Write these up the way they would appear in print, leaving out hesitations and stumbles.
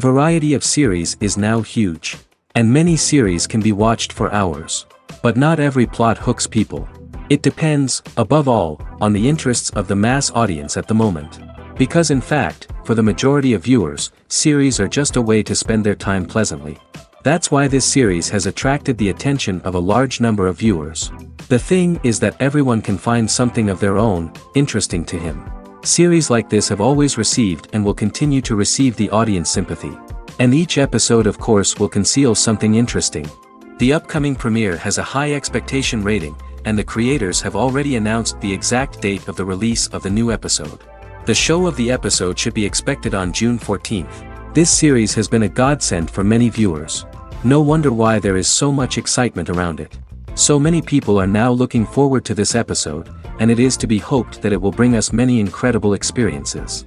The variety of series is now huge. And many series can be watched for hours. But not every plot hooks people. It depends, above all, on the interests of the mass audience at the moment. Because in fact, for the majority of viewers, series are just a way to spend their time pleasantly. That's why this series has attracted the attention of a large number of viewers. The thing is that everyone can find something of their own, interesting to him. Series like this have always received and will continue to receive the audience sympathy. And each episode of course will conceal something interesting. The upcoming premiere has a high expectation rating, and the creators have already announced the exact date of the release of the new episode. The show of the episode should be expected on June 14th. This series has been a godsend for many viewers. No wonder why there is so much excitement around it. So many people are now looking forward to this episode, and it is to be hoped that it will bring us many incredible experiences.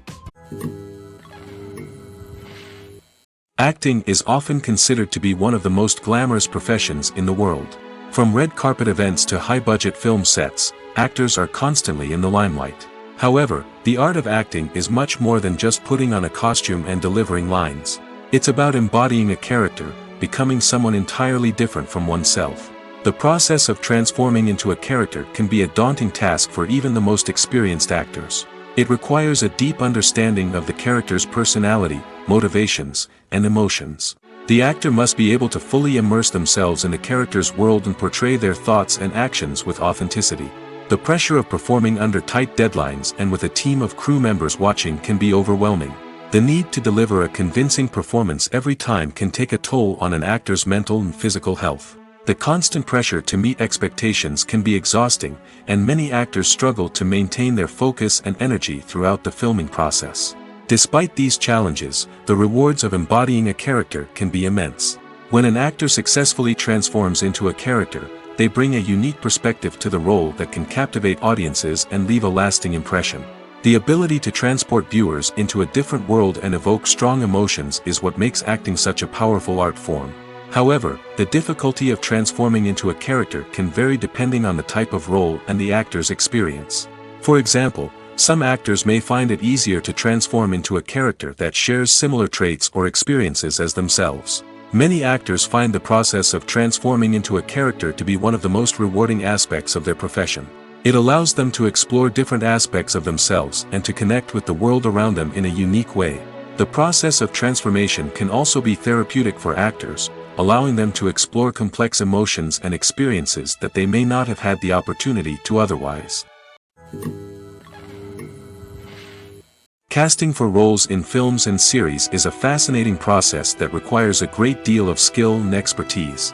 Acting is often considered to be one of the most glamorous professions in the world. From red carpet events to high-budget film sets, actors are constantly in the limelight. However, the art of acting is much more than just putting on a costume and delivering lines. It's about embodying a character, becoming someone entirely different from oneself. The process of transforming into a character can be a daunting task for even the most experienced actors. It requires a deep understanding of the character's personality, motivations, and emotions. The actor must be able to fully immerse themselves in the character's world and portray their thoughts and actions with authenticity. The pressure of performing under tight deadlines and with a team of crew members watching can be overwhelming. The need to deliver a convincing performance every time can take a toll on an actor's mental and physical health. The constant pressure to meet expectations can be exhausting, and many actors struggle to maintain their focus and energy throughout the filming process. Despite these challenges, the rewards of embodying a character can be immense. When an actor successfully transforms into a character, they bring a unique perspective to the role that can captivate audiences and leave a lasting impression. The ability to transport viewers into a different world and evoke strong emotions is what makes acting such a powerful art form. However, the difficulty of transforming into a character can vary depending on the type of role and the actor's experience. For example, some actors may find it easier to transform into a character that shares similar traits or experiences as themselves. Many actors find the process of transforming into a character to be one of the most rewarding aspects of their profession. It allows them to explore different aspects of themselves and to connect with the world around them in a unique way. The process of transformation can also be therapeutic for actors, allowing them to explore complex emotions and experiences that they may not have had the opportunity to otherwise. Casting for roles in films and series is a fascinating process that requires a great deal of skill and expertise.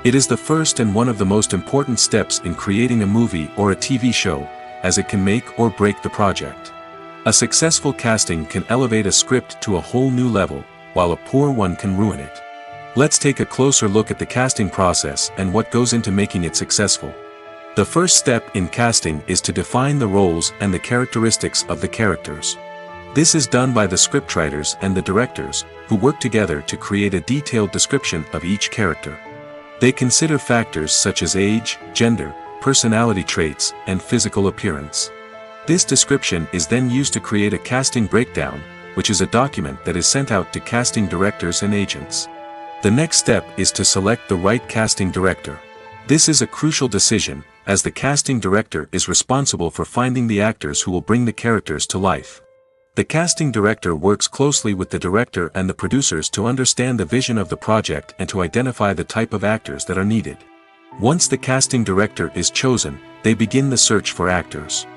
It is the first and one of the most important steps in creating a movie or a TV show, as it can make or break the project. A successful casting can elevate a script to a whole new level, while a poor one can ruin it. Let's take a closer look at the casting process and what goes into making it successful. The first step in casting is to define the roles and the characteristics of the characters. This is done by the scriptwriters and the directors, who work together to create a detailed description of each character. They consider factors such as age, gender, personality traits, and physical appearance. This description is then used to create a casting breakdown, which is a document that is sent out to casting directors and agents. The next step is to select the right casting director. This is a crucial decision, as the casting director is responsible for finding the actors who will bring the characters to life. The casting director works closely with the director and the producers to understand the vision of the project and to identify the type of actors that are needed. Once the casting director is chosen, they begin the search for actors.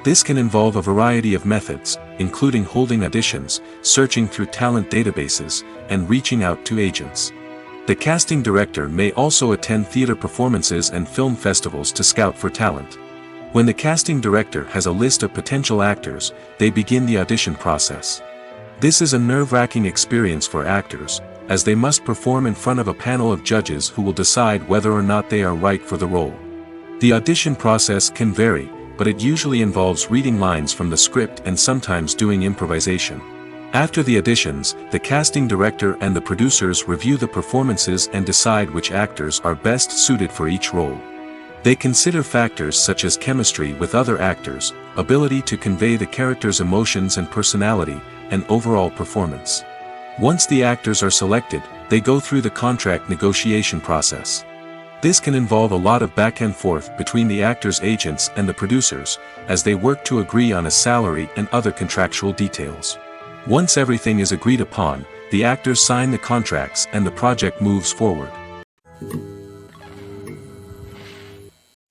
This can involve a variety of methods, including holding auditions, searching through talent databases, and reaching out to agents. The casting director may also attend theater performances and film festivals to scout for talent. When the casting director has a list of potential actors, they begin the audition process. This is a nerve-wracking experience for actors, as they must perform in front of a panel of judges who will decide whether or not they are right for the role. The audition process can vary, but it usually involves reading lines from the script and sometimes doing improvisation. After the auditions, the casting director and the producers review the performances and decide which actors are best suited for each role. They consider factors such as chemistry with other actors, ability to convey the character's emotions and personality, and overall performance. Once the actors are selected, they go through the contract negotiation process. This can involve a lot of back and forth between the actors' agents and the producers, as they work to agree on a salary and other contractual details. Once everything is agreed upon, the actors sign the contracts and the project moves forward.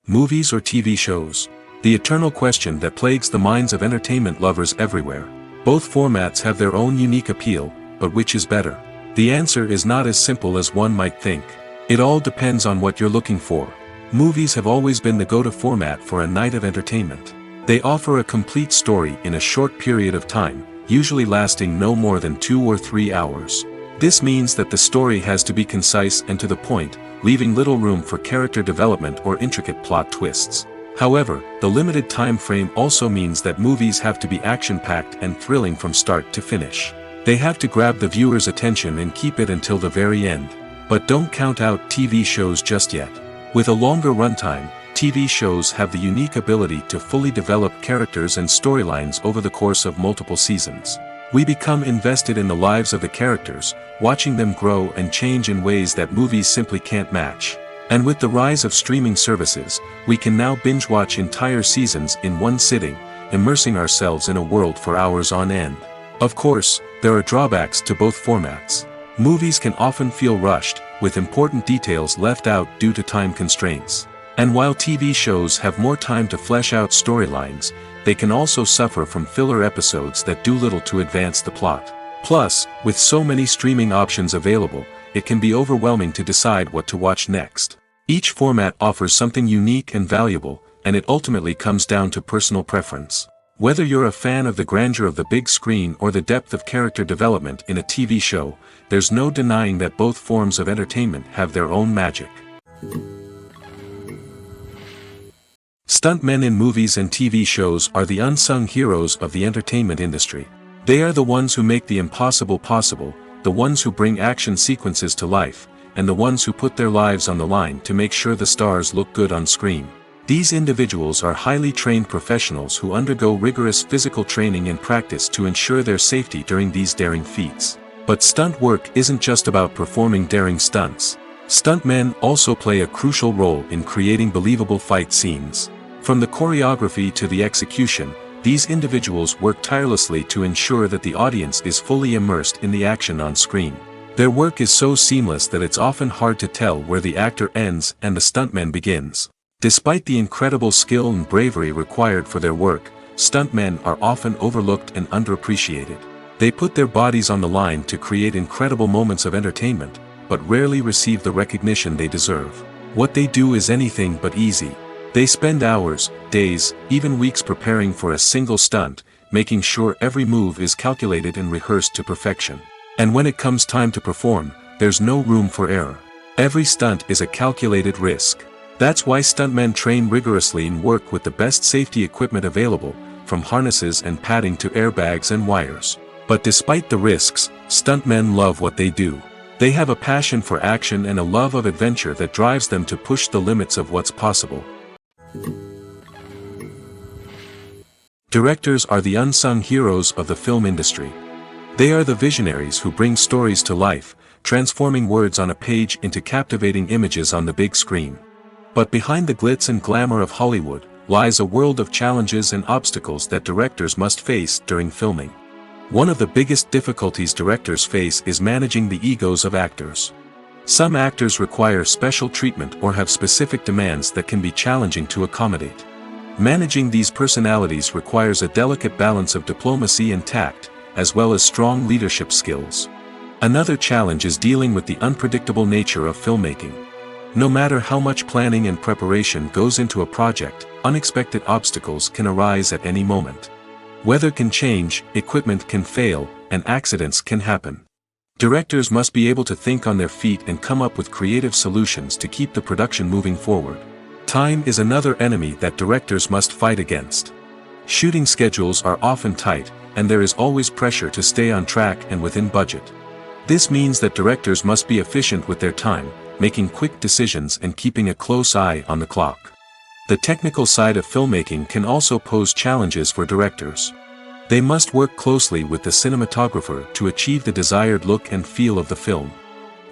Movies or TV shows? The eternal question that plagues the minds of entertainment lovers everywhere. Both formats have their own unique appeal, but which is better? The answer is not as simple as one might think. It all depends on what you're looking for. Movies have always been the go-to format for a night of entertainment. They offer a complete story in a short period of time, usually lasting no more than 2 or 3 hours. This means that the story has to be concise and to the point, leaving little room for character development or intricate plot twists. However, the limited time frame also means that movies have to be action-packed and thrilling from start to finish. They have to grab the viewer's attention and keep it until the very end. But don't count out TV shows just yet. With a longer runtime, TV shows have the unique ability to fully develop characters and storylines over the course of multiple seasons. We become invested in the lives of the characters, watching them grow and change in ways that movies simply can't match. And with the rise of streaming services, we can now binge-watch entire seasons in one sitting, immersing ourselves in a world for hours on end. Of course, there are drawbacks to both formats. Movies can often feel rushed, with important details left out due to time constraints. And while TV shows have more time to flesh out storylines, they can also suffer from filler episodes that do little to advance the plot. Plus, with so many streaming options available, it can be overwhelming to decide what to watch next. Each format offers something unique and valuable, and it ultimately comes down to personal preference. Whether you're a fan of the grandeur of the big screen or the depth of character development in a TV show, there's no denying that both forms of entertainment have their own magic. Stuntmen in movies and TV shows are the unsung heroes of the entertainment industry. They are the ones who make the impossible possible, the ones who bring action sequences to life, and the ones who put their lives on the line to make sure the stars look good on screen. These individuals are highly trained professionals who undergo rigorous physical training and practice to ensure their safety during these daring feats. But stunt work isn't just about performing daring stunts. Stuntmen also play a crucial role in creating believable fight scenes. From the choreography to the execution, these individuals work tirelessly to ensure that the audience is fully immersed in the action on screen. Their work is so seamless that it's often hard to tell where the actor ends and the stuntman begins. Despite the incredible skill and bravery required for their work, stuntmen are often overlooked and underappreciated. They put their bodies on the line to create incredible moments of entertainment, but rarely receive the recognition they deserve. What they do is anything but easy. They spend hours, days, even weeks preparing for a single stunt, making sure every move is calculated and rehearsed to perfection. And when it comes time to perform, there's no room for error. Every stunt is a calculated risk. That's why stuntmen train rigorously and work with the best safety equipment available, from harnesses and padding to airbags and wires. But despite the risks, stuntmen love what they do. They have a passion for action and a love of adventure that drives them to push the limits of what's possible. Directors are the unsung heroes of the film industry. They are the visionaries who bring stories to life, transforming words on a page into captivating images on the big screen. But behind the glitz and glamour of Hollywood, lies a world of challenges and obstacles that directors must face during filming. One of the biggest difficulties directors face is managing the egos of actors. Some actors require special treatment or have specific demands that can be challenging to accommodate. Managing these personalities requires a delicate balance of diplomacy and tact, as well as strong leadership skills. Another challenge is dealing with the unpredictable nature of filmmaking. No matter how much planning and preparation goes into a project, unexpected obstacles can arise at any moment. Weather can change, equipment can fail, and accidents can happen. Directors must be able to think on their feet and come up with creative solutions to keep the production moving forward. Time is another enemy that directors must fight against. Shooting schedules are often tight, and there is always pressure to stay on track and within budget. This means that directors must be efficient with their time, making quick decisions and keeping a close eye on the clock. The technical side of filmmaking can also pose challenges for directors. They must work closely with the cinematographer to achieve the desired look and feel of the film.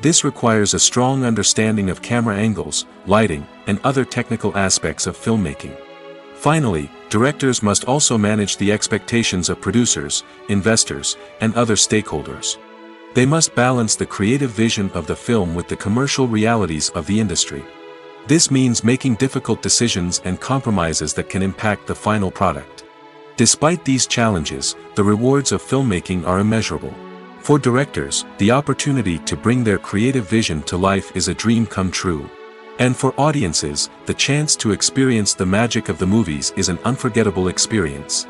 This requires a strong understanding of camera angles, lighting, and other technical aspects of filmmaking. Finally, directors must also manage the expectations of producers, investors, and other stakeholders. They must balance the creative vision of the film with the commercial realities of the industry. This means making difficult decisions and compromises that can impact the final product. Despite these challenges, the rewards of filmmaking are immeasurable. For directors, the opportunity to bring their creative vision to life is a dream come true. And for audiences, the chance to experience the magic of the movies is an unforgettable experience.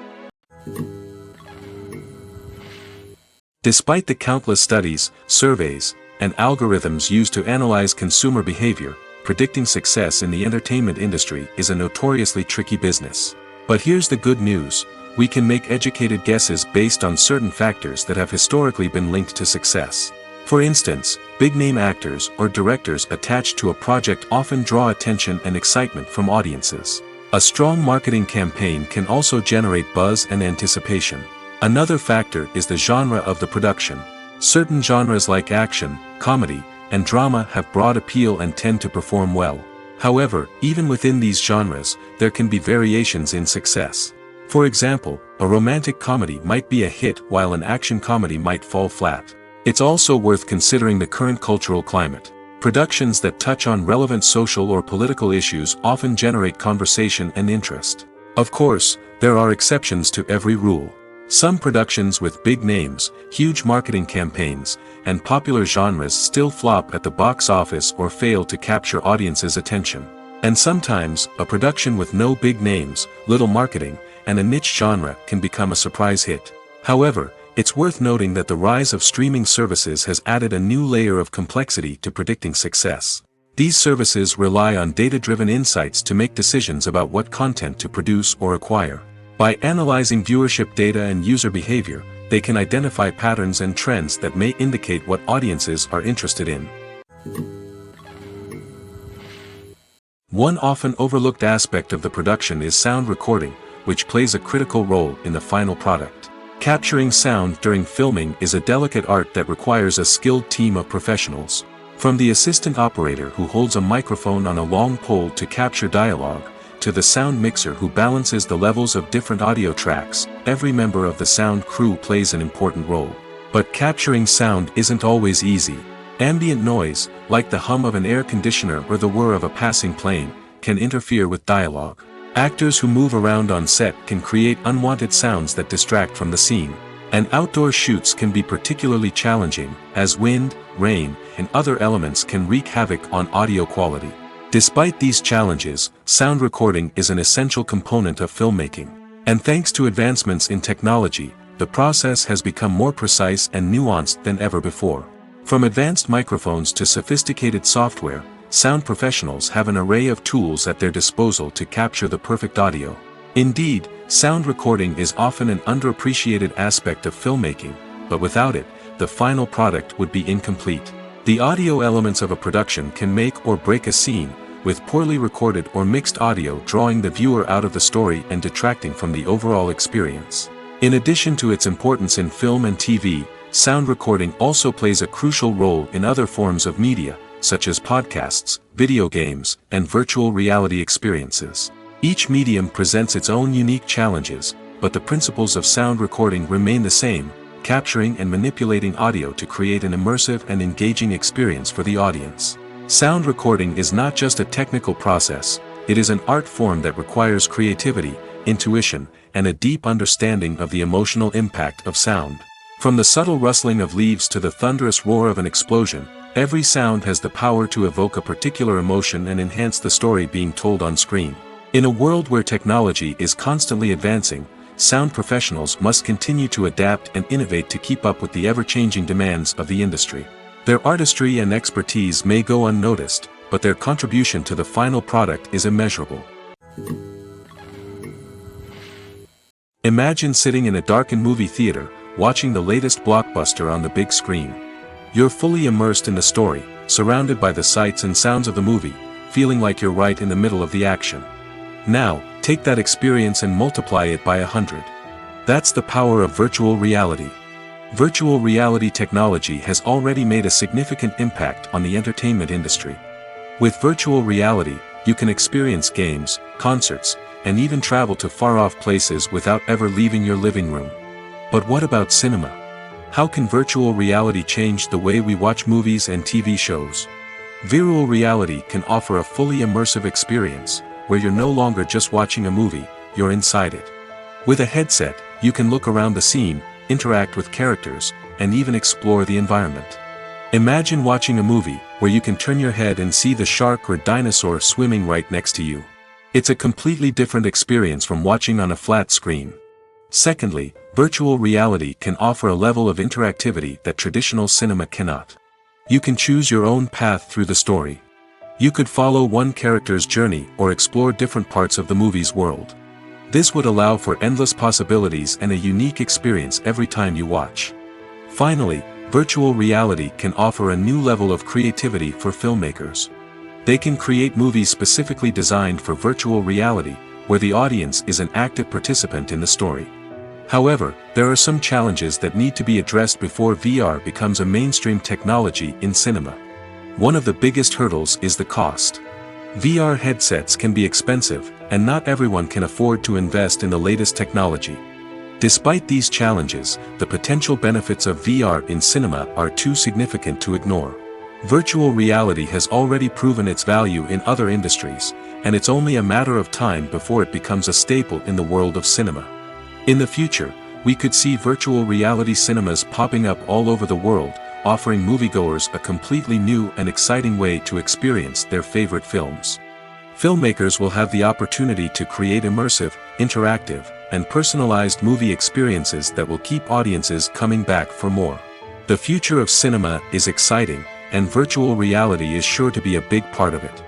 Despite the countless studies, surveys, and algorithms used to analyze consumer behavior, predicting success in the entertainment industry is a notoriously tricky business. But here's the good news: we can make educated guesses based on certain factors that have historically been linked to success. For instance, big-name actors or directors attached to a project often draw attention and excitement from audiences. A strong marketing campaign can also generate buzz and anticipation. Another factor is the genre of the production. Certain genres like action, comedy, and drama have broad appeal and tend to perform well. However, even within these genres, there can be variations in success. For example, a romantic comedy might be a hit while an action comedy might fall flat. It's also worth considering the current cultural climate. Productions that touch on relevant social or political issues often generate conversation and interest. Of course, there are exceptions to every rule. Some productions with big names, huge marketing campaigns, and popular genres still flop at the box office or fail to capture audiences' attention. And sometimes, a production with no big names, little marketing, and a niche genre can become a surprise hit. However, it's worth noting that the rise of streaming services has added a new layer of complexity to predicting success. These services rely on data-driven insights to make decisions about what content to produce or acquire. By analyzing viewership data and user behavior, they can identify patterns and trends that may indicate what audiences are interested in. One often overlooked aspect of the production is sound recording, which plays a critical role in the final product. Capturing sound during filming is a delicate art that requires a skilled team of professionals. From the assistant operator who holds a microphone on a long pole to capture dialogue, to the sound mixer who balances the levels of different audio tracks, every member of the sound crew plays an important role. But capturing sound isn't always easy. Ambient noise, like the hum of an air conditioner or the whir of a passing plane, can interfere with dialogue. Actors who move around on set can create unwanted sounds that distract from the scene. And outdoor shoots can be particularly challenging, as wind, rain, and other elements can wreak havoc on audio quality. Despite these challenges, sound recording is an essential component of filmmaking. And thanks to advancements in technology, the process has become more precise and nuanced than ever before. From advanced microphones to sophisticated software, sound professionals have an array of tools at their disposal to capture the perfect audio. Indeed, sound recording is often an underappreciated aspect of filmmaking, but without it, the final product would be incomplete. The audio elements of a production can make or break a scene, with poorly recorded or mixed audio drawing the viewer out of the story and detracting from the overall experience. In addition to its importance in film and TV, sound recording also plays a crucial role in other forms of media, such as podcasts, video games, and virtual reality experiences. Each medium presents its own unique challenges, but the principles of sound recording remain the same: capturing and manipulating audio to create an immersive and engaging experience for the audience. Sound recording is not just a technical process, it is an art form that requires creativity, intuition, and a deep understanding of the emotional impact of sound. From the subtle rustling of leaves to the thunderous roar of an explosion, every sound has the power to evoke a particular emotion and enhance the story being told on screen. In a world where technology is constantly advancing, sound professionals must continue to adapt and innovate to keep up with the ever-changing demands of the industry. Their artistry and expertise may go unnoticed, but their contribution to the final product is immeasurable. Imagine sitting in a darkened movie theater, watching the latest blockbuster on the big screen. You're fully immersed in the story, surrounded by the sights and sounds of the movie, feeling like you're right in the middle of the action. Now, take that experience and multiply it by 100. That's the power of virtual reality. Virtual reality technology has already made a significant impact on the entertainment industry. With virtual reality, you can experience games, concerts, and even travel to far-off places without ever leaving your living room. But what about cinema? How can virtual reality change the way we watch movies and TV shows? Virtual reality can offer a fully immersive experience, where you're no longer just watching a movie, you're inside it. With a headset, you can look around the scene, interact with characters, and even explore the environment. Imagine watching a movie, where you can turn your head and see the shark or dinosaur swimming right next to you. It's a completely different experience from watching on a flat screen. Secondly, virtual reality can offer a level of interactivity that traditional cinema cannot. You can choose your own path through the story. You could follow one character's journey or explore different parts of the movie's world. This would allow for endless possibilities and a unique experience every time you watch. Finally, virtual reality can offer a new level of creativity for filmmakers. They can create movies specifically designed for virtual reality, where the audience is an active participant in the story. However, there are some challenges that need to be addressed before VR becomes a mainstream technology in cinema. One of the biggest hurdles is the cost. VR headsets can be expensive, and not everyone can afford to invest in the latest technology. Despite these challenges, the potential benefits of VR in cinema are too significant to ignore. Virtual reality has already proven its value in other industries, and it's only a matter of time before it becomes a staple in the world of cinema. In the future, we could see virtual reality cinemas popping up all over the world, offering moviegoers a completely new and exciting way to experience their favorite films. Filmmakers will have the opportunity to create immersive, interactive, and personalized movie experiences that will keep audiences coming back for more. The future of cinema is exciting, and virtual reality is sure to be a big part of it.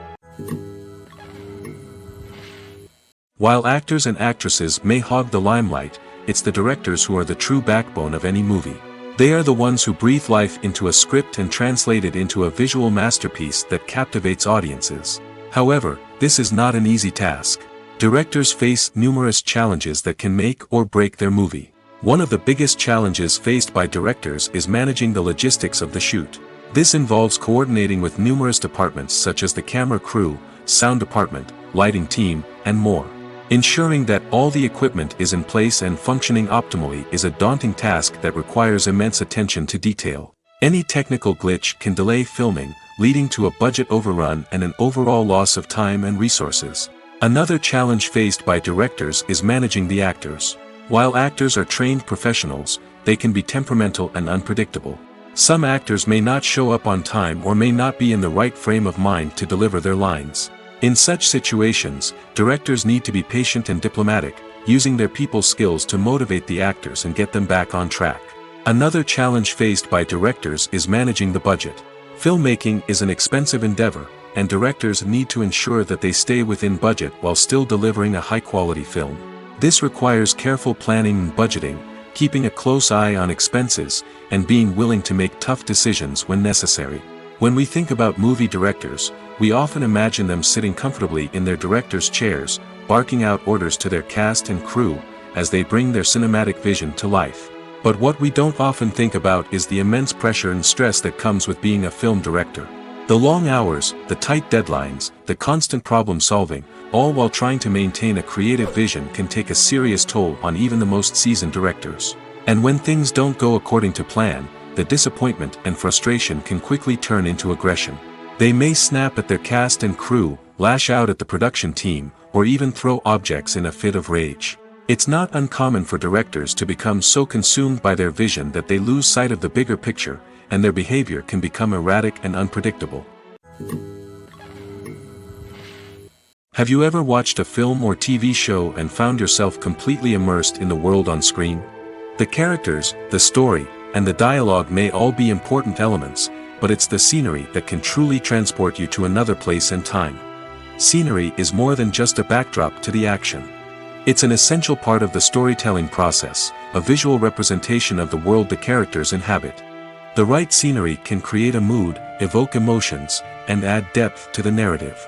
While actors and actresses may hog the limelight, it's the directors who are the true backbone of any movie. They are the ones who breathe life into a script and translate it into a visual masterpiece that captivates audiences. However, this is not an easy task. Directors face numerous challenges that can make or break their movie. One of the biggest challenges faced by directors is managing the logistics of the shoot. This involves coordinating with numerous departments such as the camera crew, sound department, lighting team, and more. Ensuring that all the equipment is in place and functioning optimally is a daunting task that requires immense attention to detail. Any technical glitch can delay filming, leading to a budget overrun and an overall loss of time and resources. Another challenge faced by directors is managing the actors. While actors are trained professionals, they can be temperamental and unpredictable. Some actors may not show up on time or may not be in the right frame of mind to deliver their lines. In such situations, directors need to be patient and diplomatic, using their people skills to motivate the actors and get them back on track. Another challenge faced by directors is managing the budget. Filmmaking is an expensive endeavor, and directors need to ensure that they stay within budget while still delivering a high-quality film. This requires careful planning and budgeting, keeping a close eye on expenses, and being willing to make tough decisions when necessary. When we think about movie directors, we often imagine them sitting comfortably in their director's chairs, barking out orders to their cast and crew, as they bring their cinematic vision to life. But what we don't often think about is the immense pressure and stress that comes with being a film director. The long hours, the tight deadlines, the constant problem solving, all while trying to maintain a creative vision can take a serious toll on even the most seasoned directors. And when things don't go according to plan, the disappointment and frustration can quickly turn into aggression. They may snap at their cast and crew, lash out at the production team, or even throw objects in a fit of rage. It's not uncommon for directors to become so consumed by their vision that they lose sight of the bigger picture, and their behavior can become erratic and unpredictable. Have you ever watched a film or TV show and found yourself completely immersed in the world on screen? The characters, the story, and the dialogue may all be important elements, but it's the scenery that can truly transport you to another place and time. Scenery is more than just a backdrop to the action. It's an essential part of the storytelling process, a visual representation of the world the characters inhabit. The right scenery can create a mood, evoke emotions, and add depth to the narrative.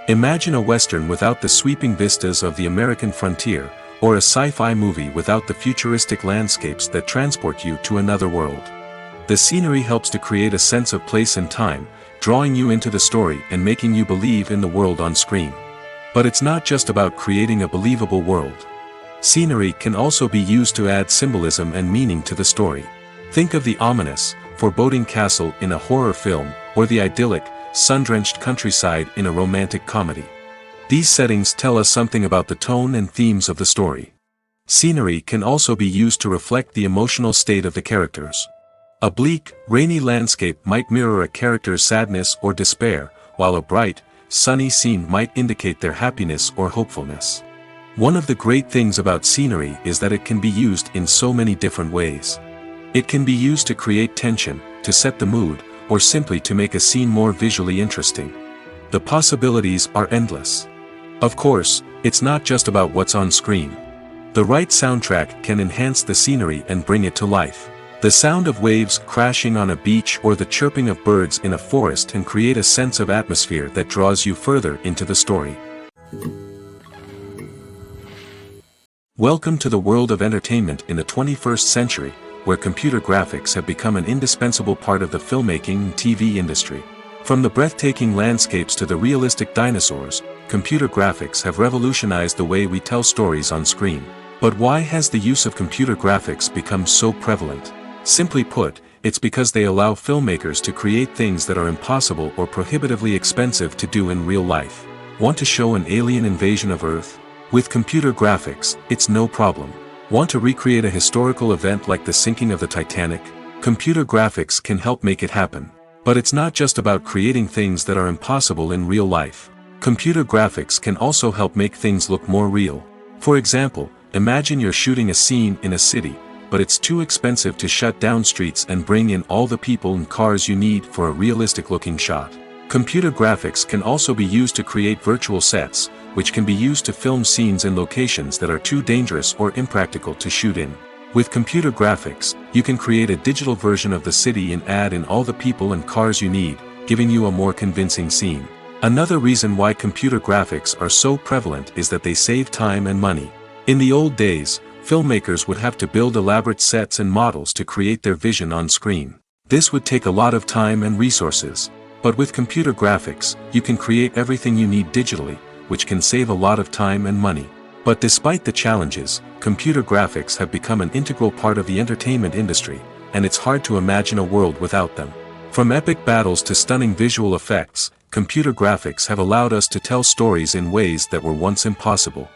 Imagine a Western without the sweeping vistas of the American frontier, or a sci-fi movie without the futuristic landscapes that transport you to another world. The scenery helps to create a sense of place and time, drawing you into the story and making you believe in the world on screen. But it's not just about creating a believable world. Scenery can also be used to add symbolism and meaning to the story. Think of the ominous, foreboding castle in a horror film, or the idyllic, sun-drenched countryside in a romantic comedy. These settings tell us something about the tone and themes of the story. Scenery can also be used to reflect the emotional state of the characters. A bleak, rainy landscape might mirror a character's sadness or despair, while a bright, sunny scene might indicate their happiness or hopefulness. One of the great things about scenery is that it can be used in so many different ways. It can be used to create tension, to set the mood, or simply to make a scene more visually interesting. The possibilities are endless. Of course, it's not just about what's on screen. The right soundtrack can enhance the scenery and bring it to life. The sound of waves crashing on a beach or the chirping of birds in a forest can create a sense of atmosphere that draws you further into the story. Welcome to the world of entertainment in the 21st century, where computer graphics have become an indispensable part of the filmmaking and TV industry. From the breathtaking landscapes to the realistic dinosaurs, computer graphics have revolutionized the way we tell stories on screen. But why has the use of computer graphics become so prevalent? Simply put, it's because they allow filmmakers to create things that are impossible or prohibitively expensive to do in real life. Want to show an alien invasion of Earth? With computer graphics, it's no problem. Want to recreate a historical event like the sinking of the Titanic? Computer graphics can help make it happen. But it's not just about creating things that are impossible in real life. Computer graphics can also help make things look more real. For example, imagine you're shooting a scene in a city, but it's too expensive to shut down streets and bring in all the people and cars you need for a realistic-looking shot. Computer graphics can also be used to create virtual sets, which can be used to film scenes in locations that are too dangerous or impractical to shoot in. With computer graphics, you can create a digital version of the city and add in all the people and cars you need, giving you a more convincing scene. Another reason why computer graphics are so prevalent is that they save time and money. In the old days, filmmakers would have to build elaborate sets and models to create their vision on screen. This would take a lot of time and resources. But with computer graphics, you can create everything you need digitally, which can save a lot of time and money. But despite the challenges, computer graphics have become an integral part of the entertainment industry, and it's hard to imagine a world without them. From epic battles to stunning visual effects, computer graphics have allowed us to tell stories in ways that were once impossible.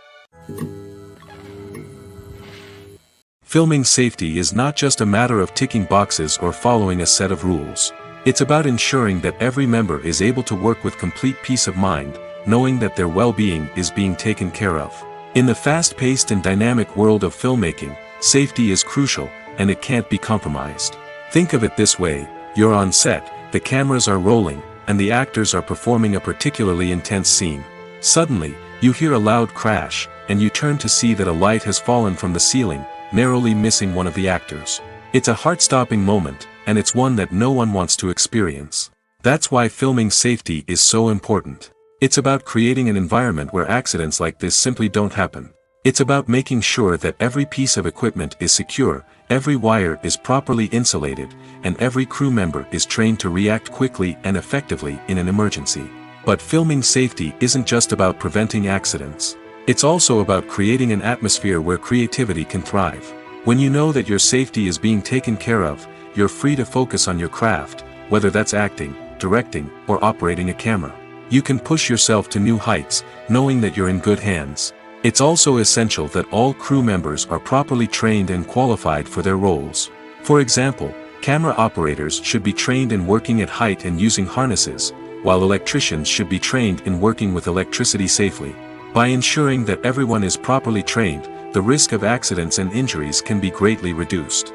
Filming safety is not just a matter of ticking boxes or following a set of rules. It's about ensuring that every member is able to work with complete peace of mind, knowing that their well-being is being taken care of. In the fast-paced and dynamic world of filmmaking, safety is crucial, and it can't be compromised. Think of it this way: you're on set, the cameras are rolling, and the actors are performing a particularly intense scene. Suddenly, you hear a loud crash, and you turn to see that a light has fallen from the ceiling, narrowly missing one of the actors. It's a heart-stopping moment, and it's one that no one wants to experience. That's why filming safety is so important. It's about creating an environment where accidents like this simply don't happen. It's about making sure that every piece of equipment is secure, every wire is properly insulated, and every crew member is trained to react quickly and effectively in an emergency. But filming safety isn't just about preventing accidents. It's also about creating an atmosphere where creativity can thrive. When you know that your safety is being taken care of, you're free to focus on your craft, whether that's acting, directing, or operating a camera. You can push yourself to new heights, knowing that you're in good hands. It's also essential that all crew members are properly trained and qualified for their roles. For example, camera operators should be trained in working at height and using harnesses, while electricians should be trained in working with electricity safely. By ensuring that everyone is properly trained, the risk of accidents and injuries can be greatly reduced.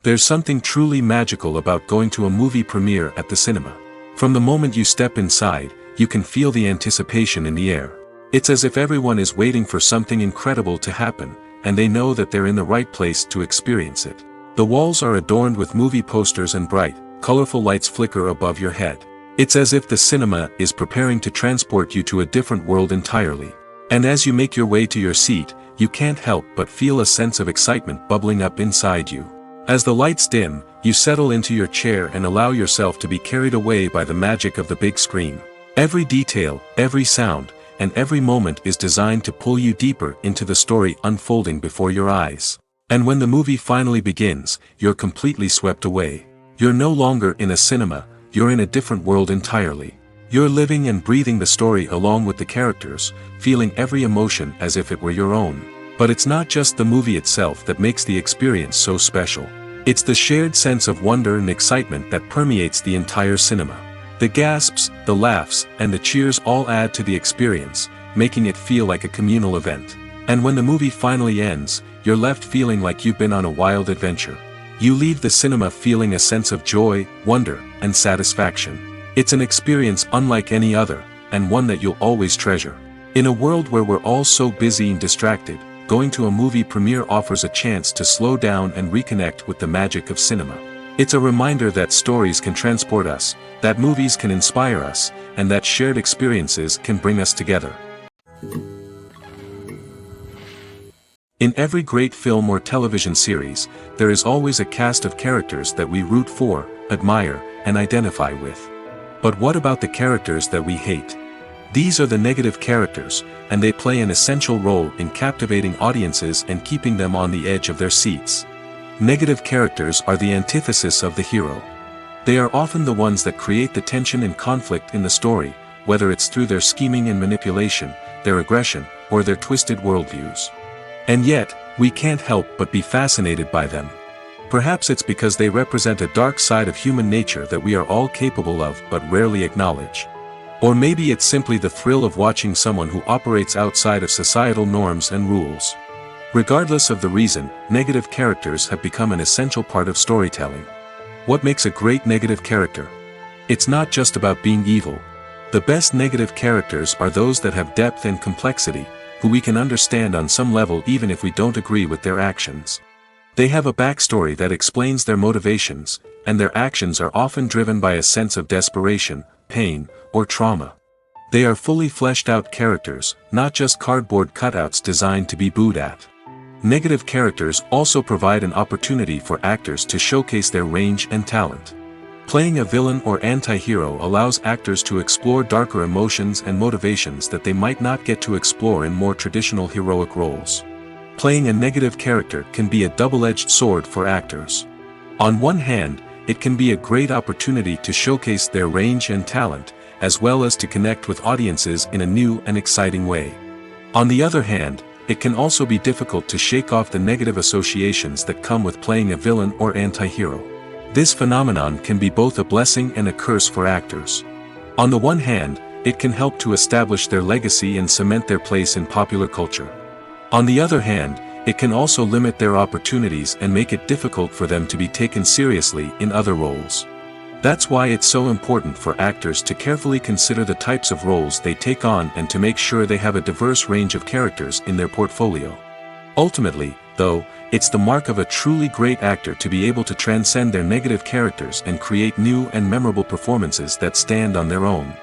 There's something truly magical about going to a movie premiere at the cinema. From the moment you step inside, you can feel the anticipation in the air. It's as if everyone is waiting for something incredible to happen, and they know that they're in the right place to experience it. The walls are adorned with movie posters and bright, colorful lights flicker above your head. It's as if the cinema is preparing to transport you to a different world entirely. And as you make your way to your seat, you can't help but feel a sense of excitement bubbling up inside you. As the lights dim, you settle into your chair and allow yourself to be carried away by the magic of the big screen. Every detail, every sound, and every moment is designed to pull you deeper into the story unfolding before your eyes. And when the movie finally begins, you're completely swept away. You're no longer in a cinema, you're in a different world entirely. You're living and breathing the story along with the characters, feeling every emotion as if it were your own. But it's not just the movie itself that makes the experience so special. It's the shared sense of wonder and excitement that permeates the entire cinema. The gasps, the laughs, and the cheers all add to the experience, making it feel like a communal event. And when the movie finally ends, you're left feeling like you've been on a wild adventure. You leave the cinema feeling a sense of joy, wonder, and satisfaction. It's an experience unlike any other, and one that you'll always treasure. In a world where we're all so busy and distracted, going to a movie premiere offers a chance to slow down and reconnect with the magic of cinema. It's a reminder that stories can transport us, that movies can inspire us, and that shared experiences can bring us together. In every great film or television series, there is always a cast of characters that we root for, admire, and identify with. But what about the characters that we hate? These are the negative characters, and they play an essential role in captivating audiences and keeping them on the edge of their seats. Negative characters are the antithesis of the hero. They are often the ones that create the tension and conflict in the story, whether it's through their scheming and manipulation, their aggression, or their twisted worldviews. And yet, we can't help but be fascinated by them. Perhaps it's because they represent a dark side of human nature that we are all capable of but rarely acknowledge. Or maybe it's simply the thrill of watching someone who operates outside of societal norms and rules. Regardless of the reason, negative characters have become an essential part of storytelling. What makes a great negative character? It's not just about being evil. The best negative characters are those that have depth and complexity, who we can understand on some level even if we don't agree with their actions. They have a backstory that explains their motivations, and their actions are often driven by a sense of desperation, pain, or trauma. They are fully fleshed out characters, not just cardboard cutouts designed to be booed at. Negative characters also provide an opportunity for actors to showcase their range and talent. Playing a villain or anti-hero allows actors to explore darker emotions and motivations that they might not get to explore in more traditional heroic roles. Playing a negative character can be a double-edged sword for actors. On one hand, it can be a great opportunity to showcase their range and talent, as well as to connect with audiences in a new and exciting way. On the other hand, it can also be difficult to shake off the negative associations that come with playing a villain or anti-hero. This phenomenon can be both a blessing and a curse for actors. On the one hand, it can help to establish their legacy and cement their place in popular culture. On the other hand, it can also limit their opportunities and make it difficult for them to be taken seriously in other roles. That's why it's so important for actors to carefully consider the types of roles they take on and to make sure they have a diverse range of characters in their portfolio. Ultimately, though, it's the mark of a truly great actor to be able to transcend their negative characters and create new and memorable performances that stand on their own.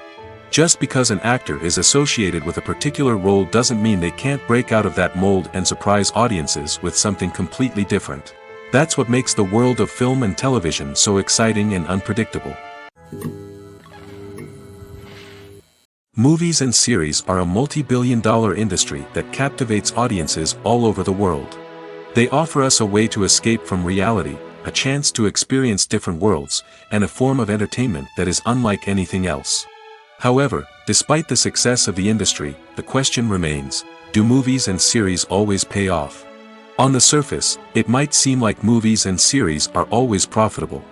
Just because an actor is associated with a particular role doesn't mean they can't break out of that mold and surprise audiences with something completely different. That's what makes the world of film and television so exciting and unpredictable. Movies and series are a multi-billion-dollar industry that captivates audiences all over the world. They offer us a way to escape from reality, a chance to experience different worlds, and a form of entertainment that is unlike anything else. However, despite the success of the industry, the question remains, do movies and series always pay off? On the surface, it might seem like movies and series are always profitable.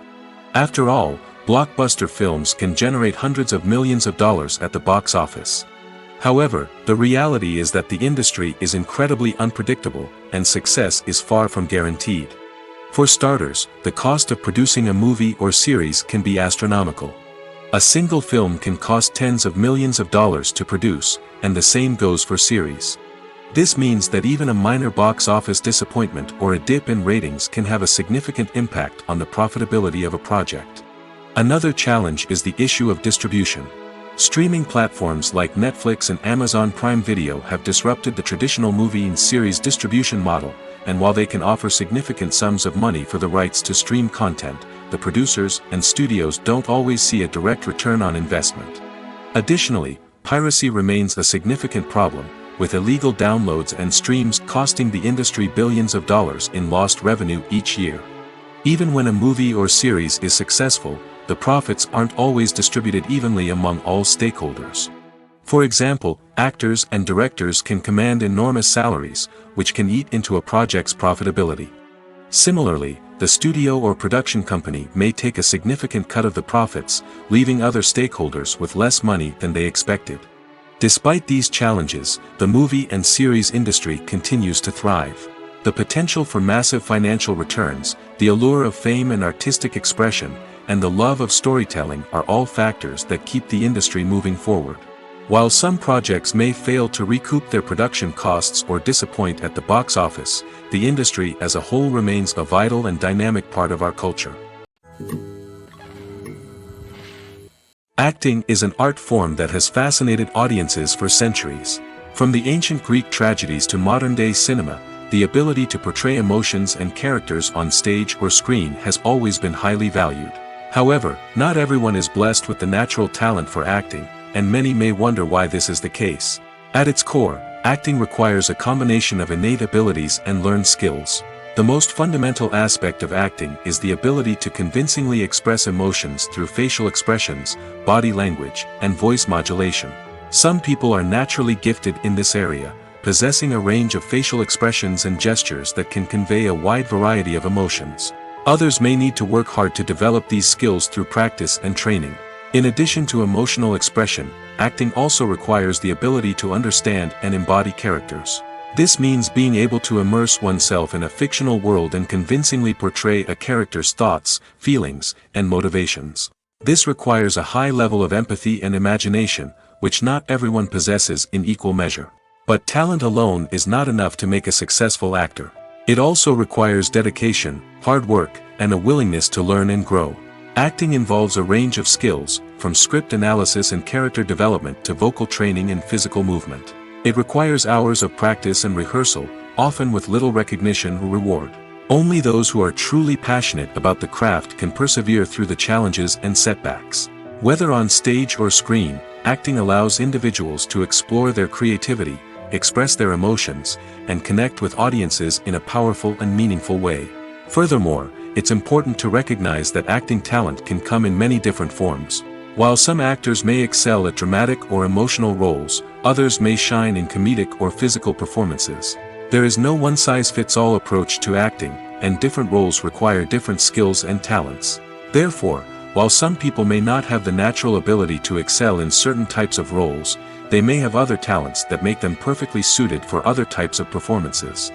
After all, blockbuster films can generate hundreds of millions of dollars at the box office. However, the reality is that the industry is incredibly unpredictable, and success is far from guaranteed. For starters, the cost of producing a movie or series can be astronomical. A single film can cost tens of millions of dollars to produce, and the same goes for series. This means that even a minor box office disappointment or a dip in ratings can have a significant impact on the profitability of a project. Another challenge is the issue of distribution. Streaming platforms like Netflix and Amazon Prime Video have disrupted the traditional movie and series distribution model, and while they can offer significant sums of money for the rights to stream content, the producers and studios don't always see a direct return on investment. Additionally, piracy remains a significant problem, with illegal downloads and streams costing the industry billions of dollars in lost revenue each year. Even when a movie or series is successful, the profits aren't always distributed evenly among all stakeholders. For example, actors and directors can command enormous salaries, which can eat into a project's profitability. Similarly, the studio or production company may take a significant cut of the profits, leaving other stakeholders with less money than they expected. Despite these challenges, the movie and series industry continues to thrive. The potential for massive financial returns, the allure of fame and artistic expression, and the love of storytelling are all factors that keep the industry moving forward. While some projects may fail to recoup their production costs or disappoint at the box office, the industry as a whole remains a vital and dynamic part of our culture. Acting is an art form that has fascinated audiences for centuries. From the ancient Greek tragedies to modern-day cinema, the ability to portray emotions and characters on stage or screen has always been highly valued. However, not everyone is blessed with the natural talent for acting, and many may wonder why this is the case. At its core, acting requires a combination of innate abilities and learned skills. The most fundamental aspect of acting is the ability to convincingly express emotions through facial expressions, body language, and voice modulation. Some people are naturally gifted in this area, possessing a range of facial expressions and gestures that can convey a wide variety of emotions. Others may need to work hard to develop these skills through practice and training. In addition to emotional expression, acting also requires the ability to understand and embody characters. This means being able to immerse oneself in a fictional world and convincingly portray a character's thoughts, feelings, and motivations. This requires a high level of empathy and imagination, which not everyone possesses in equal measure. But talent alone is not enough to make a successful actor. It also requires dedication, hard work, and a willingness to learn and grow. Acting involves a range of skills, from script analysis and character development to vocal training and physical movement. It requires hours of practice and rehearsal, often with little recognition or reward. Only those who are truly passionate about the craft can persevere through the challenges and setbacks. Whether on stage or screen, acting allows individuals to explore their creativity, express their emotions, and connect with audiences in a powerful and meaningful way. Furthermore, it's important to recognize that acting talent can come in many different forms. While some actors may excel at dramatic or emotional roles, others may shine in comedic or physical performances. There is no one-size-fits-all approach to acting, and different roles require different skills and talents. Therefore, while some people may not have the natural ability to excel in certain types of roles, they may have other talents that make them perfectly suited for other types of performances.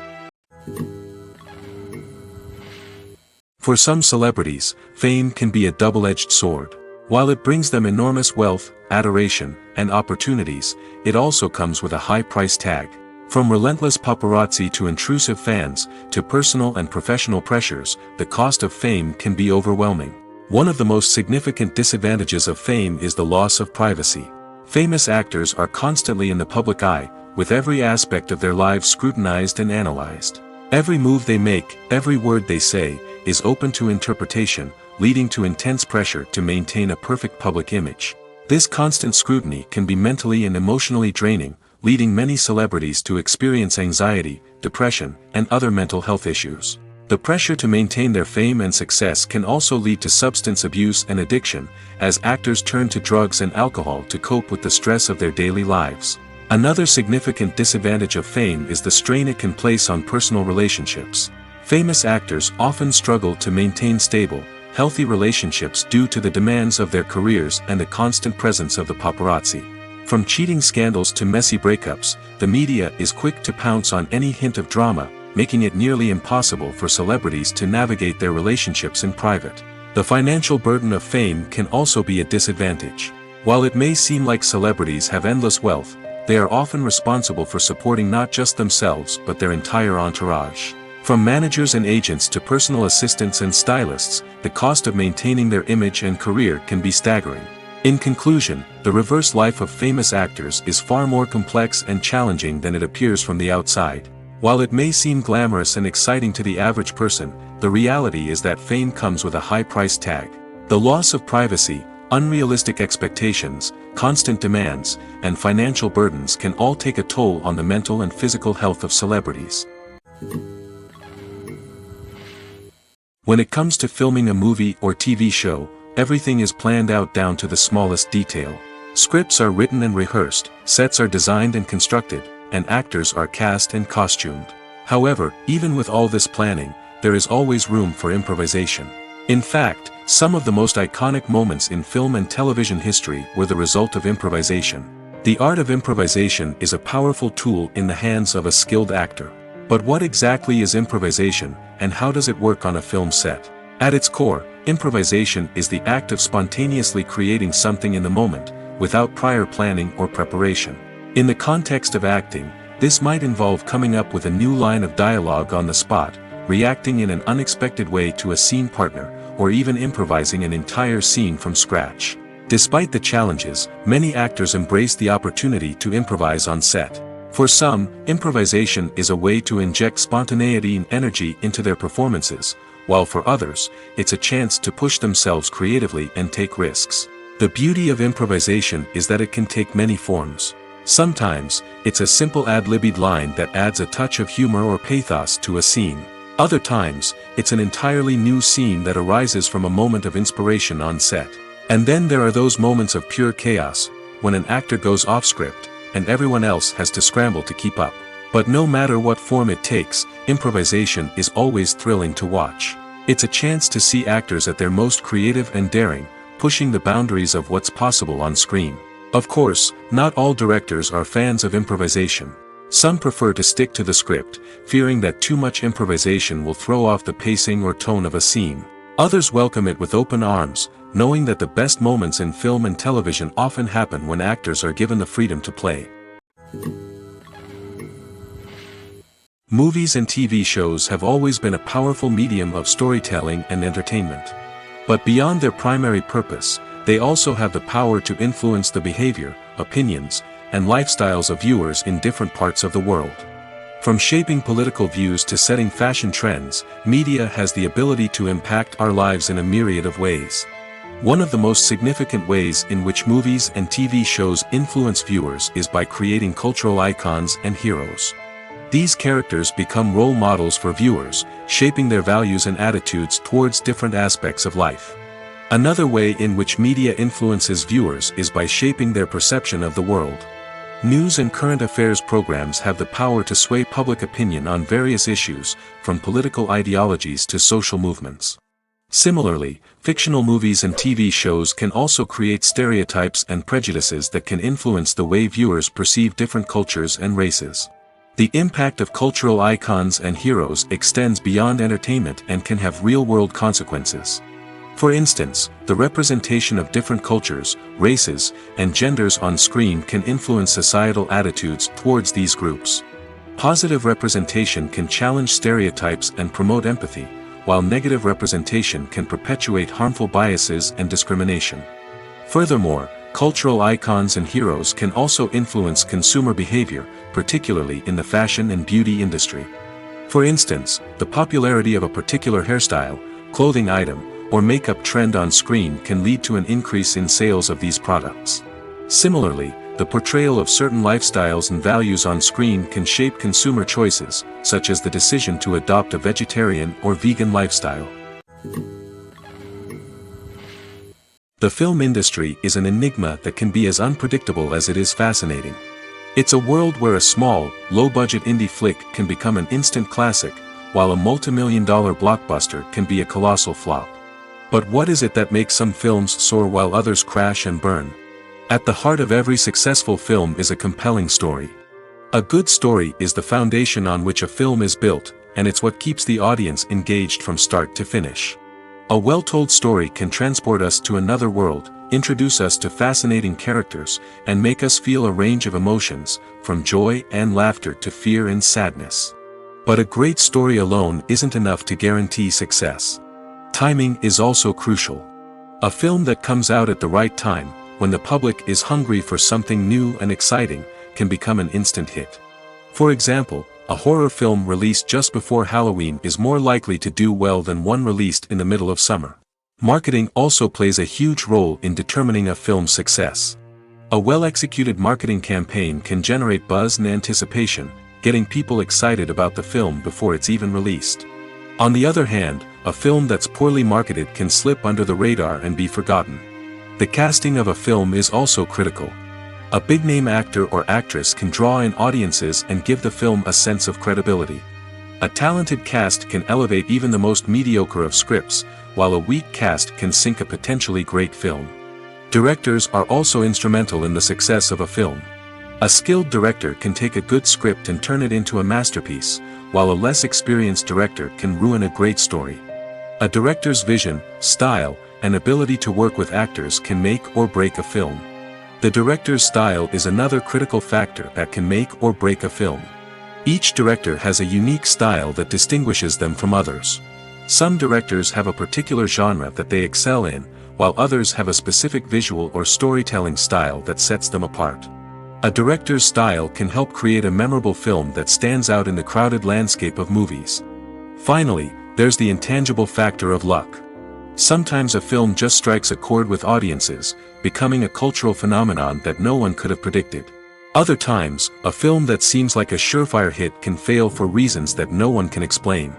For some celebrities, fame can be a double-edged sword. While it brings them enormous wealth, adoration, and opportunities, it also comes with a high price tag. From relentless paparazzi to intrusive fans, to personal and professional pressures, the cost of fame can be overwhelming. One of the most significant disadvantages of fame is the loss of privacy. Famous actors are constantly in the public eye, with every aspect of their lives scrutinized and analyzed. Every move they make, every word they say, is open to interpretation, leading to intense pressure to maintain a perfect public image. This constant scrutiny can be mentally and emotionally draining, leading many celebrities to experience anxiety, depression, and other mental health issues. The pressure to maintain their fame and success can also lead to substance abuse and addiction, as actors turn to drugs and alcohol to cope with the stress of their daily lives. Another significant disadvantage of fame is the strain it can place on personal relationships. Famous actors often struggle to maintain stable, healthy relationships due to the demands of their careers and the constant presence of the paparazzi. From cheating scandals to messy breakups, the media is quick to pounce on any hint of drama, making it nearly impossible for celebrities to navigate their relationships in private. The financial burden of fame can also be a disadvantage. While it may seem like celebrities have endless wealth, they are often responsible for supporting not just themselves but their entire entourage. From managers and agents to personal assistants and stylists, the cost of maintaining their image and career can be staggering. In conclusion, the reverse life of famous actors is far more complex and challenging than it appears from the outside. While it may seem glamorous and exciting to the average person, the reality is that fame comes with a high price tag. The loss of privacy, unrealistic expectations, constant demands, and financial burdens can all take a toll on the mental and physical health of celebrities. When it comes to filming a movie or TV show, everything is planned out down to the smallest detail. Scripts are written and rehearsed, sets are designed and constructed, and actors are cast and costumed. However, even with all this planning, there is always room for improvisation. In fact, some of the most iconic moments in film and television history were the result of improvisation. The art of improvisation is a powerful tool in the hands of a skilled actor. But what exactly is improvisation, and how does it work on a film set? At its core, improvisation is the act of spontaneously creating something in the moment, without prior planning or preparation. In the context of acting, this might involve coming up with a new line of dialogue on the spot, reacting in an unexpected way to a scene partner, or even improvising an entire scene from scratch. Despite the challenges, many actors embrace the opportunity to improvise on set. For some, improvisation is a way to inject spontaneity and energy into their performances, while for others, it's a chance to push themselves creatively and take risks. The beauty of improvisation is that it can take many forms. Sometimes, it's a simple ad-libbed line that adds a touch of humor or pathos to a scene. Other times, it's an entirely new scene that arises from a moment of inspiration on set. And then there are those moments of pure chaos, when an actor goes off script, and everyone else has to scramble to keep up. But no matter what form it takes, improvisation is always thrilling to watch. It's a chance to see actors at their most creative and daring, pushing the boundaries of what's possible on screen. Of course, not all directors are fans of improvisation. Some prefer to stick to the script, fearing that too much improvisation will throw off the pacing or tone of a scene. Others welcome it with open arms, knowing that the best moments in film and television often happen when actors are given the freedom to play. Movies and TV shows have always been a powerful medium of storytelling and entertainment. But beyond their primary purpose, they also have the power to influence the behavior, opinions, and lifestyles of viewers in different parts of the world. From shaping political views to setting fashion trends, media has the ability to impact our lives in a myriad of ways. One of the most significant ways in which movies and TV shows influence viewers is by creating cultural icons and heroes. These characters become role models for viewers, shaping their values and attitudes towards different aspects of life. Another way in which media influences viewers is by shaping their perception of the world. News and current affairs programs have the power to sway public opinion on various issues, from political ideologies to social movements. Similarly, fictional movies and TV shows can also create stereotypes and prejudices that can influence the way viewers perceive different cultures and races. The impact of cultural icons and heroes extends beyond entertainment and can have real-world consequences. For instance, the representation of different cultures, races, and genders on screen can influence societal attitudes towards these groups. Positive representation can challenge stereotypes and promote empathy, while negative representation can perpetuate harmful biases and discrimination. Furthermore, cultural icons and heroes can also influence consumer behavior, particularly in the fashion and beauty industry. For instance, the popularity of a particular hairstyle, clothing item, or makeup trend on screen can lead to an increase in sales of these products. Similarly, the portrayal of certain lifestyles and values on screen can shape consumer choices, such as the decision to adopt a vegetarian or vegan lifestyle. The film industry is an enigma that can be as unpredictable as it is fascinating. It's a world where a small, low-budget indie flick can become an instant classic, while a multi-million-dollar blockbuster can be a colossal flop. But what is it that makes some films soar while others crash and burn? At the heart of every successful film is a compelling story. A good story is the foundation on which a film is built, and it's what keeps the audience engaged from start to finish. A well-told story can transport us to another world, introduce us to fascinating characters, and make us feel a range of emotions, from joy and laughter to fear and sadness. But a great story alone isn't enough to guarantee success. Timing is also crucial. A film that comes out at the right time, when the public is hungry for something new and exciting, can become an instant hit. For example, a horror film released just before Halloween is more likely to do well than one released in the middle of summer. Marketing also plays a huge role in determining a film's success. A well-executed marketing campaign can generate buzz and anticipation, getting people excited about the film before it's even released. On the other hand, a film that's poorly marketed can slip under the radar and be forgotten. The casting of a film is also critical. A big-name actor or actress can draw in audiences and give the film a sense of credibility. A talented cast can elevate even the most mediocre of scripts, while a weak cast can sink a potentially great film. Directors are also instrumental in the success of a film. A skilled director can take a good script and turn it into a masterpiece, while a less experienced director can ruin a great story. A director's vision, style, and ability to work with actors can make or break a film. The director's style is another critical factor that can make or break a film. Each director has a unique style that distinguishes them from others. Some directors have a particular genre that they excel in, while others have a specific visual or storytelling style that sets them apart. A director's style can help create a memorable film that stands out in the crowded landscape of movies. Finally, there's the intangible factor of luck. Sometimes a film just strikes a chord with audiences, becoming a cultural phenomenon that no one could have predicted. Other times, a film that seems like a surefire hit can fail for reasons that no one can explain.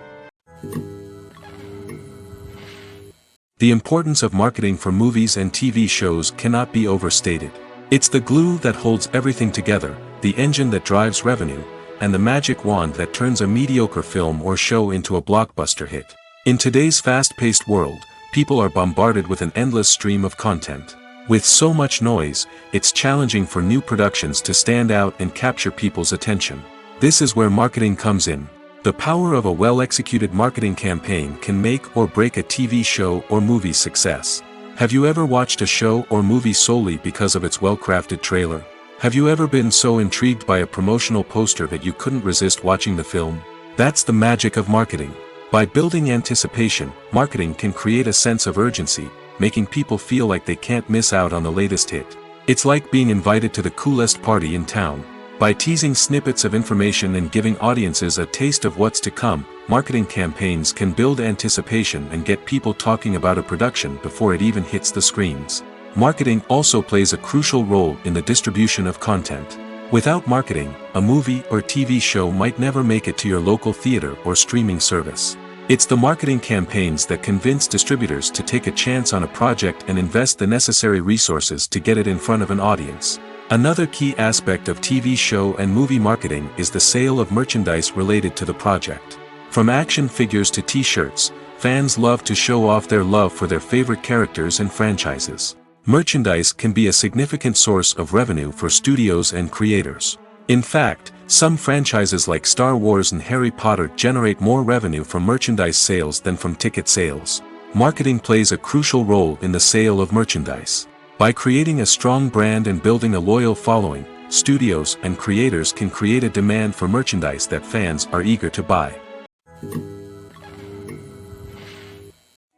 The importance of marketing for movies and TV shows cannot be overstated. It's the glue that holds everything together, the engine that drives revenue, and the magic wand that turns a mediocre film or show into a blockbuster hit. In today's fast-paced world, people are bombarded with an endless stream of content. With so much noise, it's challenging for new productions to stand out and capture people's attention. This is where marketing comes in. The power of a well-executed marketing campaign can make or break a TV show or movie's success. Have you ever watched a show or movie solely because of its well-crafted trailer? Have you ever been so intrigued by a promotional poster that you couldn't resist watching the film? That's the magic of marketing. By building anticipation, marketing can create a sense of urgency, making people feel like they can't miss out on the latest hit. It's like being invited to the coolest party in town. By teasing snippets of information and giving audiences a taste of what's to come, marketing campaigns can build anticipation and get people talking about a production before it even hits the screens. Marketing also plays a crucial role in the distribution of content. Without marketing, a movie or TV show might never make it to your local theater or streaming service. It's the marketing campaigns that convince distributors to take a chance on a project and invest the necessary resources to get it in front of an audience. Another key aspect of TV show and movie marketing is the sale of merchandise related to the project. From action figures to t-shirts, fans love to show off their love for their favorite characters and franchises. Merchandise can be a significant source of revenue for studios and creators. In fact, some franchises like Star Wars and Harry Potter generate more revenue from merchandise sales than from ticket sales. Marketing plays a crucial role in the sale of merchandise. By creating a strong brand and building a loyal following, studios and creators can create a demand for merchandise that fans are eager to buy.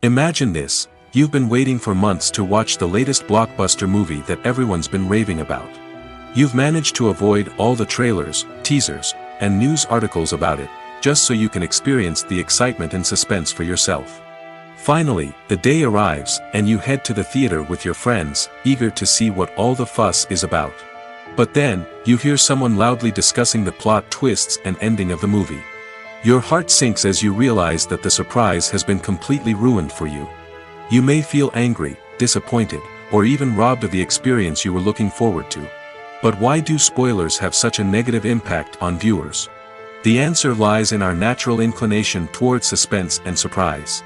Imagine this: you've been waiting for months to watch the latest blockbuster movie that everyone's been raving about. You've managed to avoid all the trailers, teasers, and news articles about it, just so you can experience the excitement and suspense for yourself. Finally, the day arrives, and you head to the theater with your friends, eager to see what all the fuss is about. But then, you hear someone loudly discussing the plot twists and ending of the movie. Your heart sinks as you realize that the surprise has been completely ruined for you. You may feel angry, disappointed, or even robbed of the experience you were looking forward to. But why do spoilers have such a negative impact on viewers? The answer lies in our natural inclination towards suspense and surprise.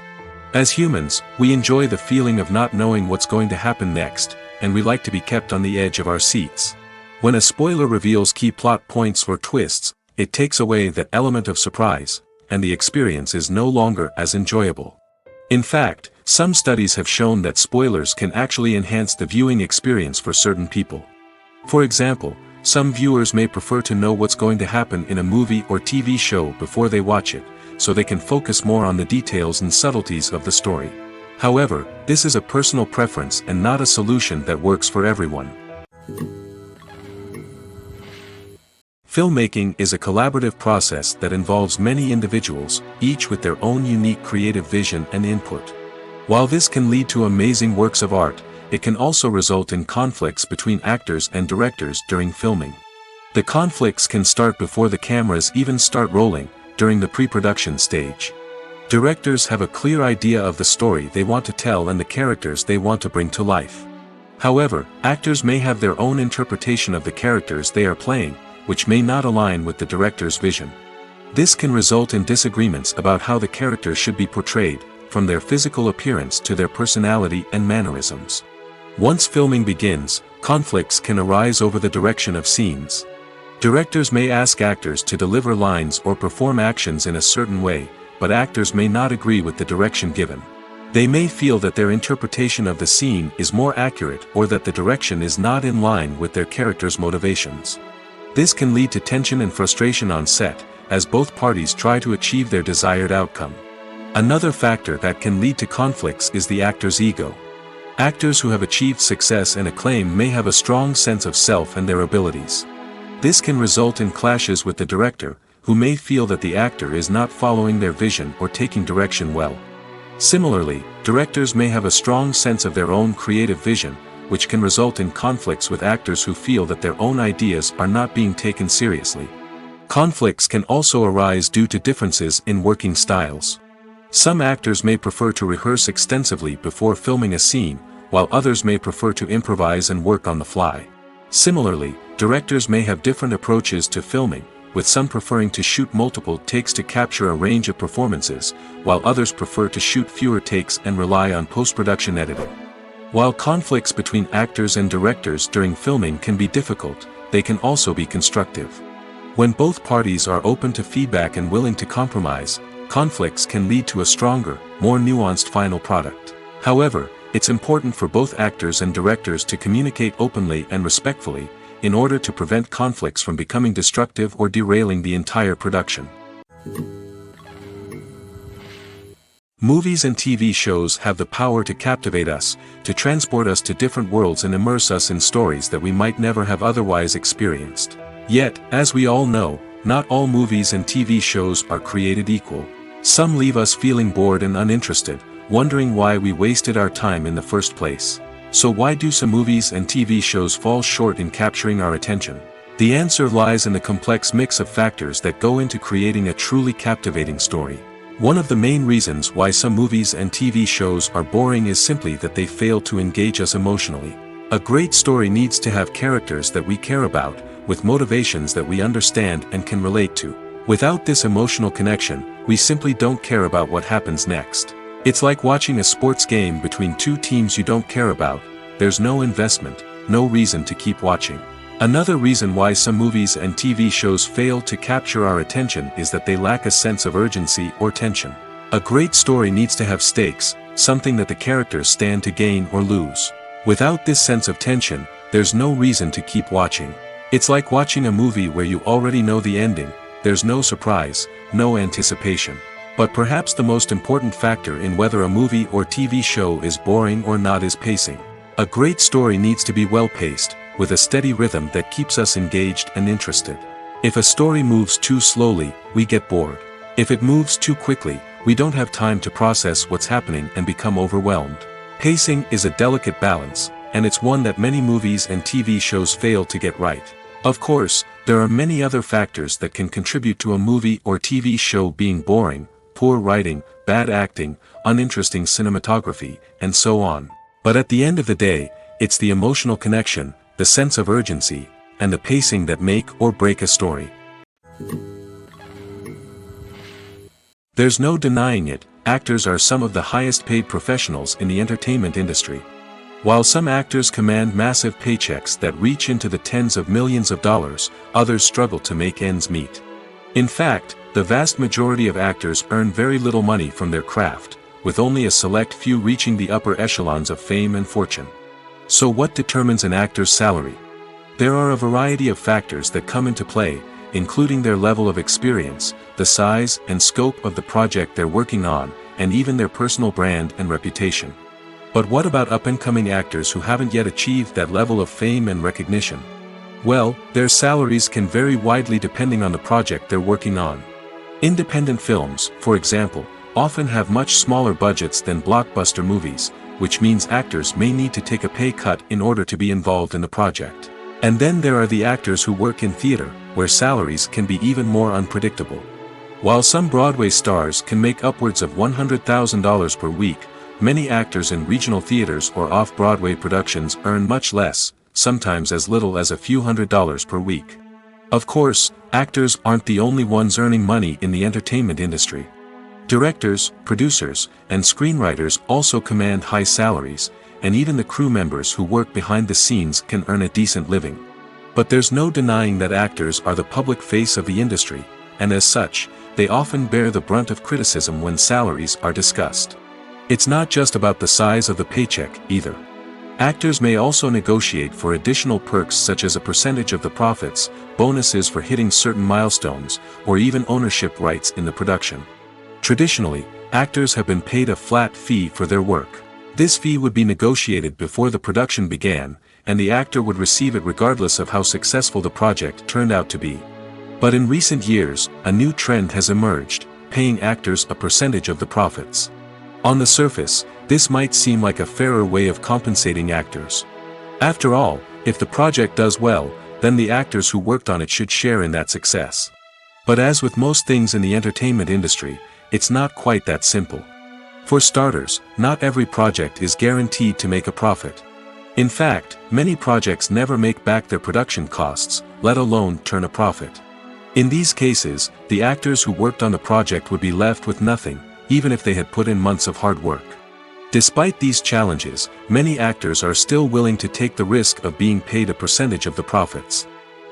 As humans, we enjoy the feeling of not knowing what's going to happen next, and we like to be kept on the edge of our seats. When a spoiler reveals key plot points or twists, it takes away that element of surprise, and the experience is no longer as enjoyable. In fact, some studies have shown that spoilers can actually enhance the viewing experience for certain people. For example, some viewers may prefer to know what's going to happen in a movie or TV show before they watch it, so they can focus more on the details and subtleties of the story. However, this is a personal preference and not a solution that works for everyone. Filmmaking is a collaborative process that involves many individuals, each with their own unique creative vision and input. While this can lead to amazing works of art, it can also result in conflicts between actors and directors during filming. The conflicts can start before the cameras even start rolling, during the pre-production stage. Directors have a clear idea of the story they want to tell and the characters they want to bring to life. However, actors may have their own interpretation of the characters they are playing, which may not align with the director's vision. This can result in disagreements about how the characters should be portrayed, from their physical appearance to their personality and mannerisms. Once filming begins, conflicts can arise over the direction of scenes. Directors may ask actors to deliver lines or perform actions in a certain way, but actors may not agree with the direction given. They may feel that their interpretation of the scene is more accurate or that the direction is not in line with their character's motivations. This can lead to tension and frustration on set, as both parties try to achieve their desired outcome. Another factor that can lead to conflicts is the actor's ego. Actors who have achieved success and acclaim may have a strong sense of self and their abilities. This can result in clashes with the director, who may feel that the actor is not following their vision or taking direction well. Similarly, directors may have a strong sense of their own creative vision, which can result in conflicts with actors who feel that their own ideas are not being taken seriously. Conflicts can also arise due to differences in working styles. Some actors may prefer to rehearse extensively before filming a scene, while others may prefer to improvise and work on the fly. Similarly, directors may have different approaches to filming, with some preferring to shoot multiple takes to capture a range of performances, while others prefer to shoot fewer takes and rely on post-production editing. While conflicts between actors and directors during filming can be difficult, they can also be constructive. When both parties are open to feedback and willing to compromise, conflicts can lead to a stronger, more nuanced final product. However, it's important for both actors and directors to communicate openly and respectfully, in order to prevent conflicts from becoming destructive or derailing the entire production. Movies and TV shows have the power to captivate us, to transport us to different worlds and immerse us in stories that we might never have otherwise experienced. Yet, as we all know, not all movies and TV shows are created equal. Some leave us feeling bored and uninterested, wondering why we wasted our time in the first place. So why do some movies and TV shows fall short in capturing our attention? The answer lies in the complex mix of factors that go into creating a truly captivating story. One of the main reasons why some movies and TV shows are boring is simply that they fail to engage us emotionally. A great story needs to have characters that we care about, with motivations that we understand and can relate to. Without this emotional connection, we simply don't care about what happens next. It's like watching a sports game between two teams you don't care about. There's no investment, no reason to keep watching. Another reason why some movies and TV shows fail to capture our attention is that they lack a sense of urgency or tension. A great story needs to have stakes, something that the characters stand to gain or lose. Without this sense of tension, there's no reason to keep watching. It's like watching a movie where you already know the ending. There's no surprise, no anticipation. But perhaps the most important factor in whether a movie or TV show is boring or not is pacing. A great story needs to be well-paced, with a steady rhythm that keeps us engaged and interested. If a story moves too slowly, we get bored. If it moves too quickly, we don't have time to process what's happening and become overwhelmed. Pacing is a delicate balance, and it's one that many movies and TV shows fail to get right. Of course, there are many other factors that can contribute to a movie or TV show being boring: poor writing, bad acting, uninteresting cinematography, and so on. But at the end of the day, it's the emotional connection, the sense of urgency, and the pacing that make or break a story. There's no denying it, actors are some of the highest paid professionals in the entertainment industry. While some actors command massive paychecks that reach into the tens of millions of dollars, others struggle to make ends meet. In fact, the vast majority of actors earn very little money from their craft, with only a select few reaching the upper echelons of fame and fortune. So what determines an actor's salary? There are a variety of factors that come into play, including their level of experience, the size and scope of the project they're working on, and even their personal brand and reputation. But what about up-and-coming actors who haven't yet achieved that level of fame and recognition? Well, their salaries can vary widely depending on the project they're working on. Independent films, for example, often have much smaller budgets than blockbuster movies, which means actors may need to take a pay cut in order to be involved in the project. And then there are the actors who work in theater, where salaries can be even more unpredictable. While some Broadway stars can make upwards of $100,000 per week, many actors in regional theaters or off-Broadway productions earn much less, sometimes as little as a few $100s per week. Of course, actors aren't the only ones earning money in the entertainment industry. Directors, producers, and screenwriters also command high salaries, and even the crew members who work behind the scenes can earn a decent living. But there's no denying that actors are the public face of the industry, and as such, they often bear the brunt of criticism when salaries are discussed. It's not just about the size of the paycheck, either. Actors may also negotiate for additional perks such as a percentage of the profits, bonuses for hitting certain milestones, or even ownership rights in the production. Traditionally, actors have been paid a flat fee for their work. This fee would be negotiated before the production began, and the actor would receive it regardless of how successful the project turned out to be. But in recent years, a new trend has emerged, paying actors a percentage of the profits. On the surface, this might seem like a fairer way of compensating actors. After all, if the project does well, then the actors who worked on it should share in that success. But as with most things in the entertainment industry, it's not quite that simple. For starters, not every project is guaranteed to make a profit. In fact, many projects never make back their production costs, let alone turn a profit. In these cases, the actors who worked on the project would be left with nothing, even if they had put in months of hard work. Despite these challenges, many actors are still willing to take the risk of being paid a percentage of the profits.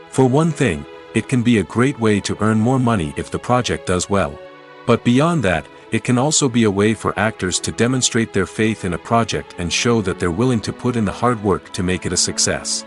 For one thing, it can be a great way to earn more money if the project does well. But beyond that, it can also be a way for actors to demonstrate their faith in a project and show that they're willing to put in the hard work to make it a success.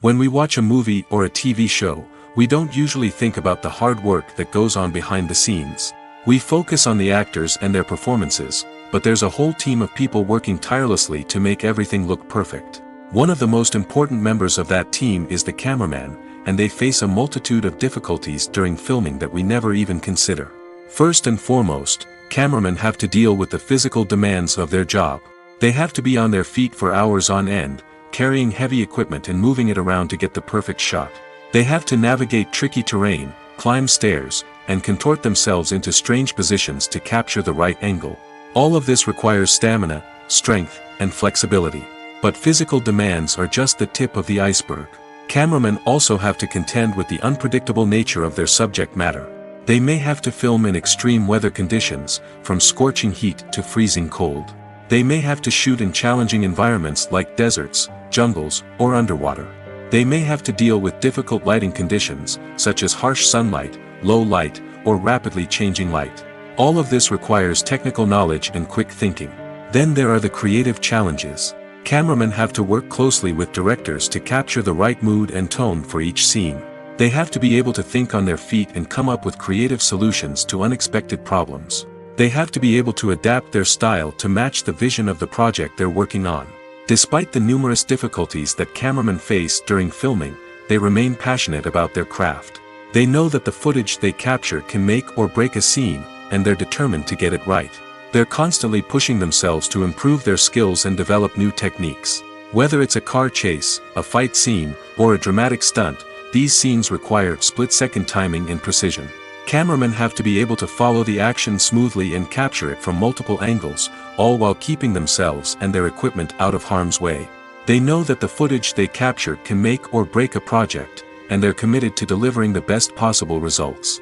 When we watch a movie or a TV show, we don't usually think about the hard work that goes on behind the scenes. We focus on the actors and their performances, but there's a whole team of people working tirelessly to make everything look perfect. One of the most important members of that team is the cameraman, and they face a multitude of difficulties during filming that we never even consider. First and foremost, cameramen have to deal with the physical demands of their job. They have to be on their feet for hours on end, carrying heavy equipment and moving it around to get the perfect shot. They have to navigate tricky terrain, climb stairs, and contort themselves into strange positions to capture the right angle. All of this requires stamina, strength, and flexibility. But physical demands are just the tip of the iceberg. Cameramen also have to contend with the unpredictable nature of their subject matter. They may have to film in extreme weather conditions, from scorching heat to freezing cold. They may have to shoot in challenging environments like deserts, jungles, or underwater. They may have to deal with difficult lighting conditions, such as harsh sunlight, low light, or rapidly changing light. All of this requires technical knowledge and quick thinking. Then there are the creative challenges. Cameramen have to work closely with directors to capture the right mood and tone for each scene. They have to be able to think on their feet and come up with creative solutions to unexpected problems. They have to be able to adapt their style to match the vision of the project they're working on. Despite the numerous difficulties that cameramen face during filming, they remain passionate about their craft. They know that the footage they capture can make or break a scene, and they're determined to get it right. They're constantly pushing themselves to improve their skills and develop new techniques. Whether it's a car chase, a fight scene, or a dramatic stunt, these scenes require split-second timing and precision. Cameramen have to be able to follow the action smoothly and capture it from multiple angles, all while keeping themselves and their equipment out of harm's way. They know that the footage they capture can make or break a project, and they're committed to delivering the best possible results.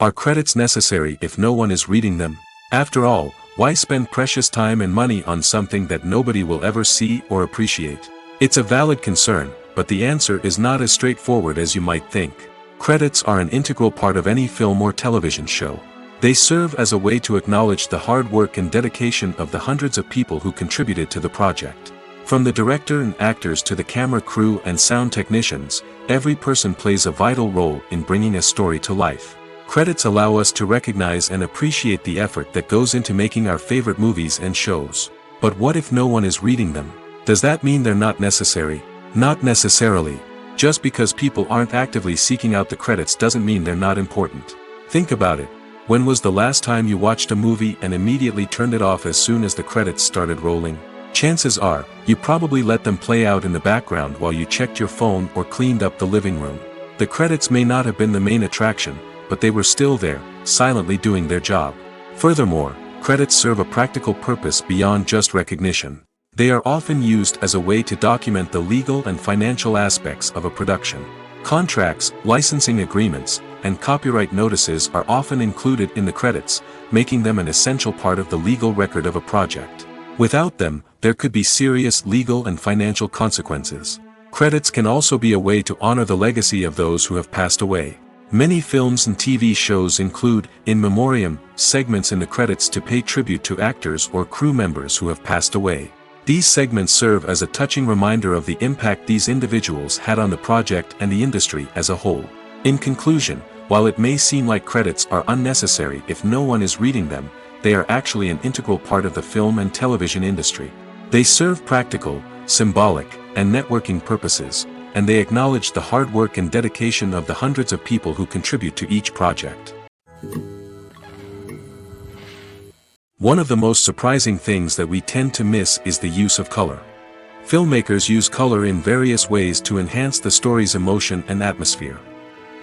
Are credits necessary if no one is reading them? After all, why spend precious time and money on something that nobody will ever see or appreciate? It's a valid concern, but the answer is not as straightforward as you might think. Credits are an integral part of any film or television show. They serve as a way to acknowledge the hard work and dedication of the hundreds of people who contributed to the project. From the director and actors to the camera crew and sound technicians, every person plays a vital role in bringing a story to life. Credits allow us to recognize and appreciate the effort that goes into making our favorite movies and shows. But what if no one is reading them? Does that mean they're not necessary? Not necessarily. Just because people aren't actively seeking out the credits doesn't mean they're not important. Think about it. When was the last time you watched a movie and immediately turned it off as soon as the credits started rolling? Chances are, you probably let them play out in the background while you checked your phone or cleaned up the living room. The credits may not have been the main attraction, but they were still there, silently doing their job. Furthermore, credits serve a practical purpose beyond just recognition. They are often used as a way to document the legal and financial aspects of a production. Contracts, licensing agreements, and copyright notices are often included in the credits, making them an essential part of the legal record of a project. Without them, there could be serious legal and financial consequences. Credits can also be a way to honor the legacy of those who have passed away. Many films and TV shows include, in memoriam, segments in the credits to pay tribute to actors or crew members who have passed away. These segments serve as a touching reminder of the impact these individuals had on the project and the industry as a whole. In conclusion, while it may seem like credits are unnecessary if no one is reading them, they are actually an integral part of the film and television industry. They serve practical, symbolic, and networking purposes, and they acknowledge the hard work and dedication of the hundreds of people who contribute to each project. One of the most surprising things that we tend to miss is the use of color. Filmmakers use color in various ways to enhance the story's emotion and atmosphere.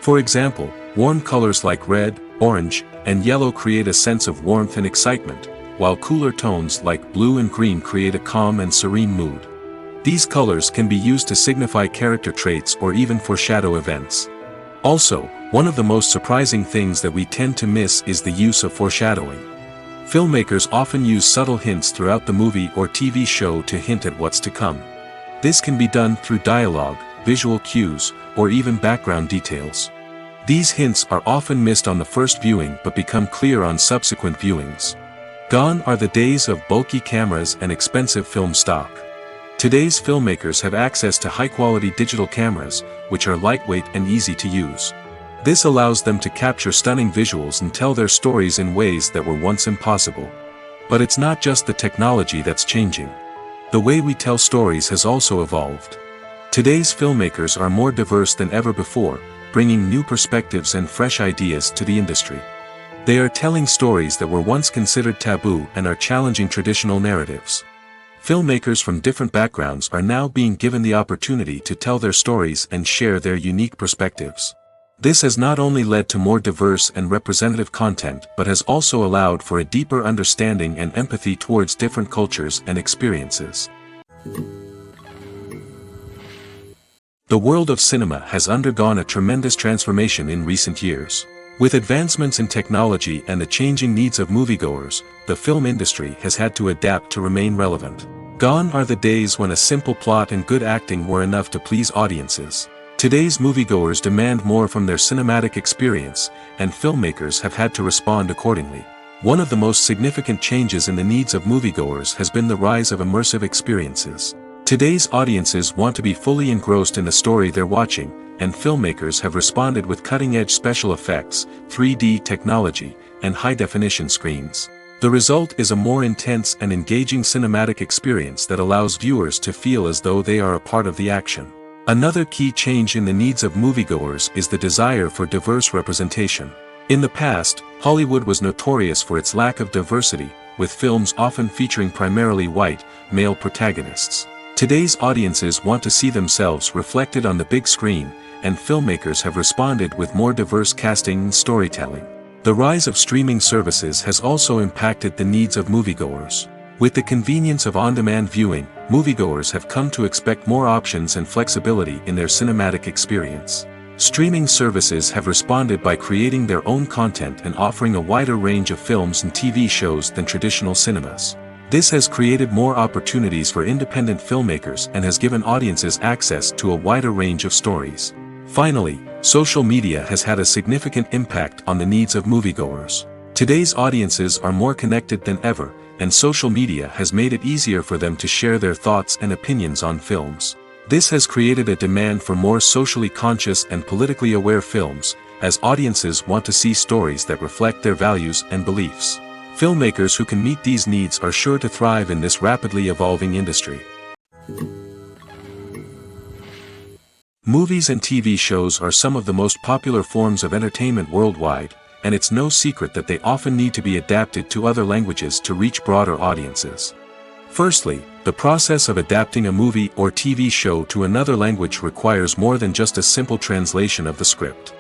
For example, warm colors like red, orange, and yellow create a sense of warmth and excitement, while cooler tones like blue and green create a calm and serene mood. These colors can be used to signify character traits or even foreshadow events. Also, one of the most surprising things that we tend to miss is the use of foreshadowing. Filmmakers often use subtle hints throughout the movie or TV show to hint at what's to come. This can be done through dialogue, visual cues, or even background details. These hints are often missed on the first viewing but become clear on subsequent viewings. Gone are the days of bulky cameras and expensive film stock. Today's filmmakers have access to high-quality digital cameras, which are lightweight and easy to use. This allows them to capture stunning visuals and tell their stories in ways that were once impossible. But it's not just the technology that's changing. The way we tell stories has also evolved. Today's filmmakers are more diverse than ever before, bringing new perspectives and fresh ideas to the industry. They are telling stories that were once considered taboo and are challenging traditional narratives. Filmmakers from different backgrounds are now being given the opportunity to tell their stories and share their unique perspectives. This has not only led to more diverse and representative content but has also allowed for a deeper understanding and empathy towards different cultures and experiences. The world of cinema has undergone a tremendous transformation in recent years. With advancements in technology and the changing needs of moviegoers, the film industry has had to adapt to remain relevant. Gone are the days when a simple plot and good acting were enough to please audiences. Today's moviegoers demand more from their cinematic experience, and filmmakers have had to respond accordingly. One of the most significant changes in the needs of moviegoers has been the rise of immersive experiences. Today's audiences want to be fully engrossed in the story they're watching, and filmmakers have responded with cutting-edge special effects, 3D technology, and high-definition screens. The result is a more intense and engaging cinematic experience that allows viewers to feel as though they are a part of the action. Another key change in the needs of moviegoers is the desire for diverse representation. In the past, Hollywood was notorious for its lack of diversity, with films often featuring primarily white, male protagonists. Today's audiences want to see themselves reflected on the big screen, and filmmakers have responded with more diverse casting and storytelling. The rise of streaming services has also impacted the needs of moviegoers. With the convenience of on-demand viewing, moviegoers have come to expect more options and flexibility in their cinematic experience. Streaming services have responded by creating their own content and offering a wider range of films and TV shows than traditional cinemas. This has created more opportunities for independent filmmakers and has given audiences access to a wider range of stories. Finally, social media has had a significant impact on the needs of moviegoers. Today's audiences are more connected than ever, and social media has made it easier for them to share their thoughts and opinions on films. This has created a demand for more socially conscious and politically aware films, as audiences want to see stories that reflect their values and beliefs. Filmmakers who can meet these needs are sure to thrive in this rapidly evolving industry. Movies and TV shows are some of the most popular forms of entertainment worldwide, and it's no secret that they often need to be adapted to other languages to reach broader audiences. Firstly, the process of adapting a movie or TV show to another language requires more than just a simple translation of the script.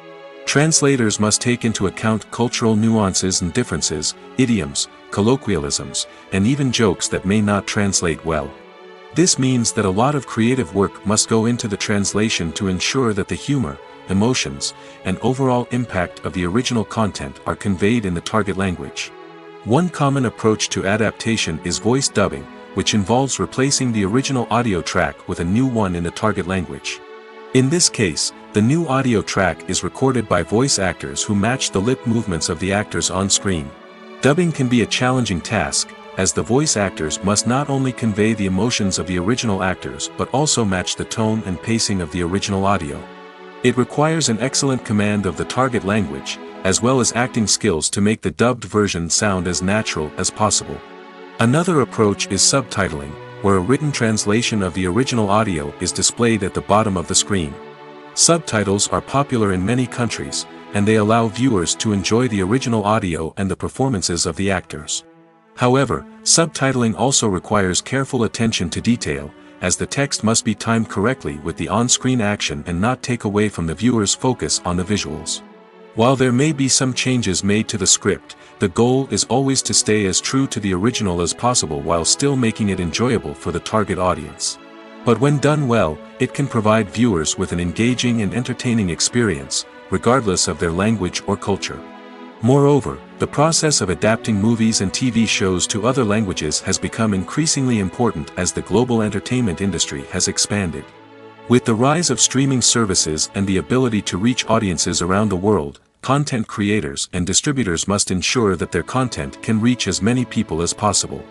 Translators must take into account cultural nuances and differences, idioms, colloquialisms, and even jokes that may not translate well. This means that a lot of creative work must go into the translation to ensure that the humor, emotions, and overall impact of the original content are conveyed in the target language. One common approach to adaptation is voice dubbing, which involves replacing the original audio track with a new one in the target language. In this case, the new audio track is recorded by voice actors who match the lip movements of the actors on screen. Dubbing can be a challenging task, as the voice actors must not only convey the emotions of the original actors but also match the tone and pacing of the original audio. It requires an excellent command of the target language, as well as acting skills to make the dubbed version sound as natural as possible. Another approach is subtitling, where a written translation of the original audio is displayed at the bottom of the screen. Subtitles are popular in many countries, and they allow viewers to enjoy the original audio and the performances of the actors. However, subtitling also requires careful attention to detail, as the text must be timed correctly with the on-screen action and not take away from the viewer's focus on the visuals. While there may be some changes made to the script, the goal is always to stay as true to the original as possible while still making it enjoyable for the target audience. But when done well, it can provide viewers with an engaging and entertaining experience, regardless of their language or culture. Moreover, the process of adapting movies and TV shows to other languages has become increasingly important as the global entertainment industry has expanded. With the rise of streaming services and the ability to reach audiences around the world, content creators and distributors must ensure that their content can reach as many people as possible.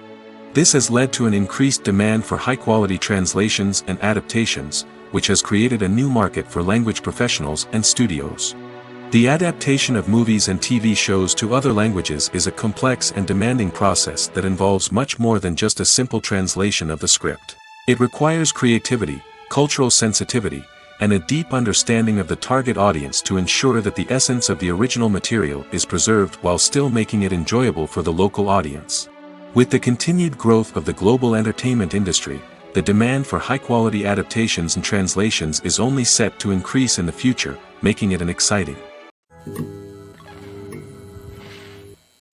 This has led to an increased demand for high-quality translations and adaptations, which has created a new market for language professionals and studios. The adaptation of movies and TV shows to other languages is a complex and demanding process that involves much more than just a simple translation of the script. It requires creativity, cultural sensitivity, and a deep understanding of the target audience to ensure that the essence of the original material is preserved while still making it enjoyable for the local audience. With the continued growth of the global entertainment industry, the demand for high-quality adaptations and translations is only set to increase in the future, making it an exciting.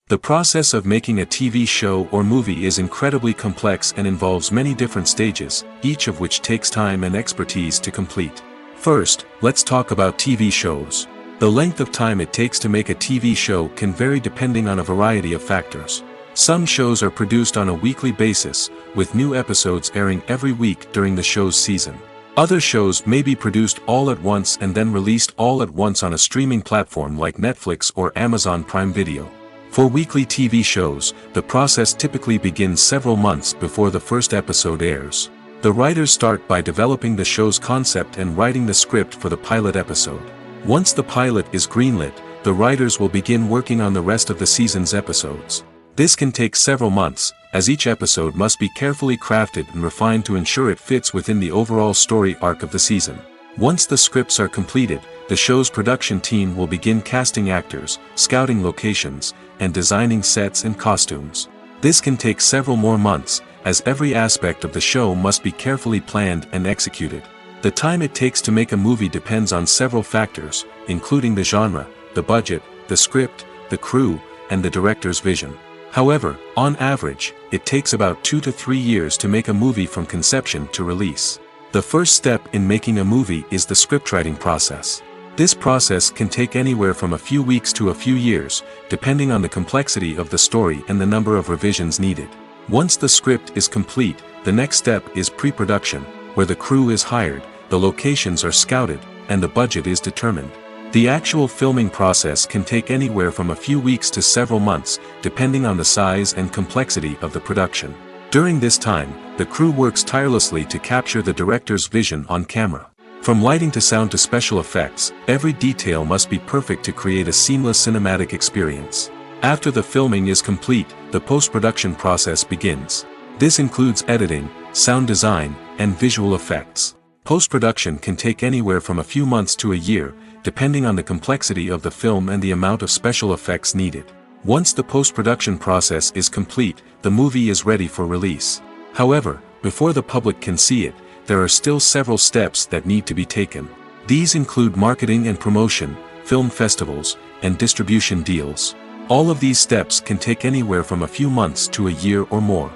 The process of making a TV show or movie is incredibly complex and involves many different stages, each of which takes time and expertise to complete. First, let's talk about TV shows. The length of time it takes to make a TV show can vary depending on a variety of factors. Some shows are produced on a weekly basis, with new episodes airing every week during the show's season. Other shows may be produced all at once and then released all at once on a streaming platform like Netflix or Amazon Prime Video. For weekly TV shows, the process typically begins several months before the first episode airs. The writers start by developing the show's concept and writing the script for the pilot episode. Once the pilot is greenlit, the writers will begin working on the rest of the season's episodes. This can take several months, as each episode must be carefully crafted and refined to ensure it fits within the overall story arc of the season. Once the scripts are completed, the show's production team will begin casting actors, scouting locations, and designing sets and costumes. This can take several more months, as every aspect of the show must be carefully planned and executed. The time it takes to make a movie depends on several factors, including the genre, the budget, the script, the crew, and the director's vision. However, on average, it takes about 2 to 3 years to make a movie from conception to release. The first step in making a movie is the scriptwriting process. This process can take anywhere from a few weeks to a few years, depending on the complexity of the story and the number of revisions needed. Once the script is complete, the next step is pre-production, where the crew is hired, the locations are scouted, and the budget is determined. The actual filming process can take anywhere from a few weeks to several months, depending on the size and complexity of the production. During this time, the crew works tirelessly to capture the director's vision on camera. From lighting to sound to special effects, every detail must be perfect to create a seamless cinematic experience. After the filming is complete, the post-production process begins. This includes editing, sound design, and visual effects. Post-production can take anywhere from a few months to a year, depending on the complexity of the film and the amount of special effects needed. Once the post-production process is complete, the movie is ready for release. However, before the public can see it, there are still several steps that need to be taken. These include marketing and promotion, film festivals, and distribution deals. All of these steps can take anywhere from a few months to a year or more.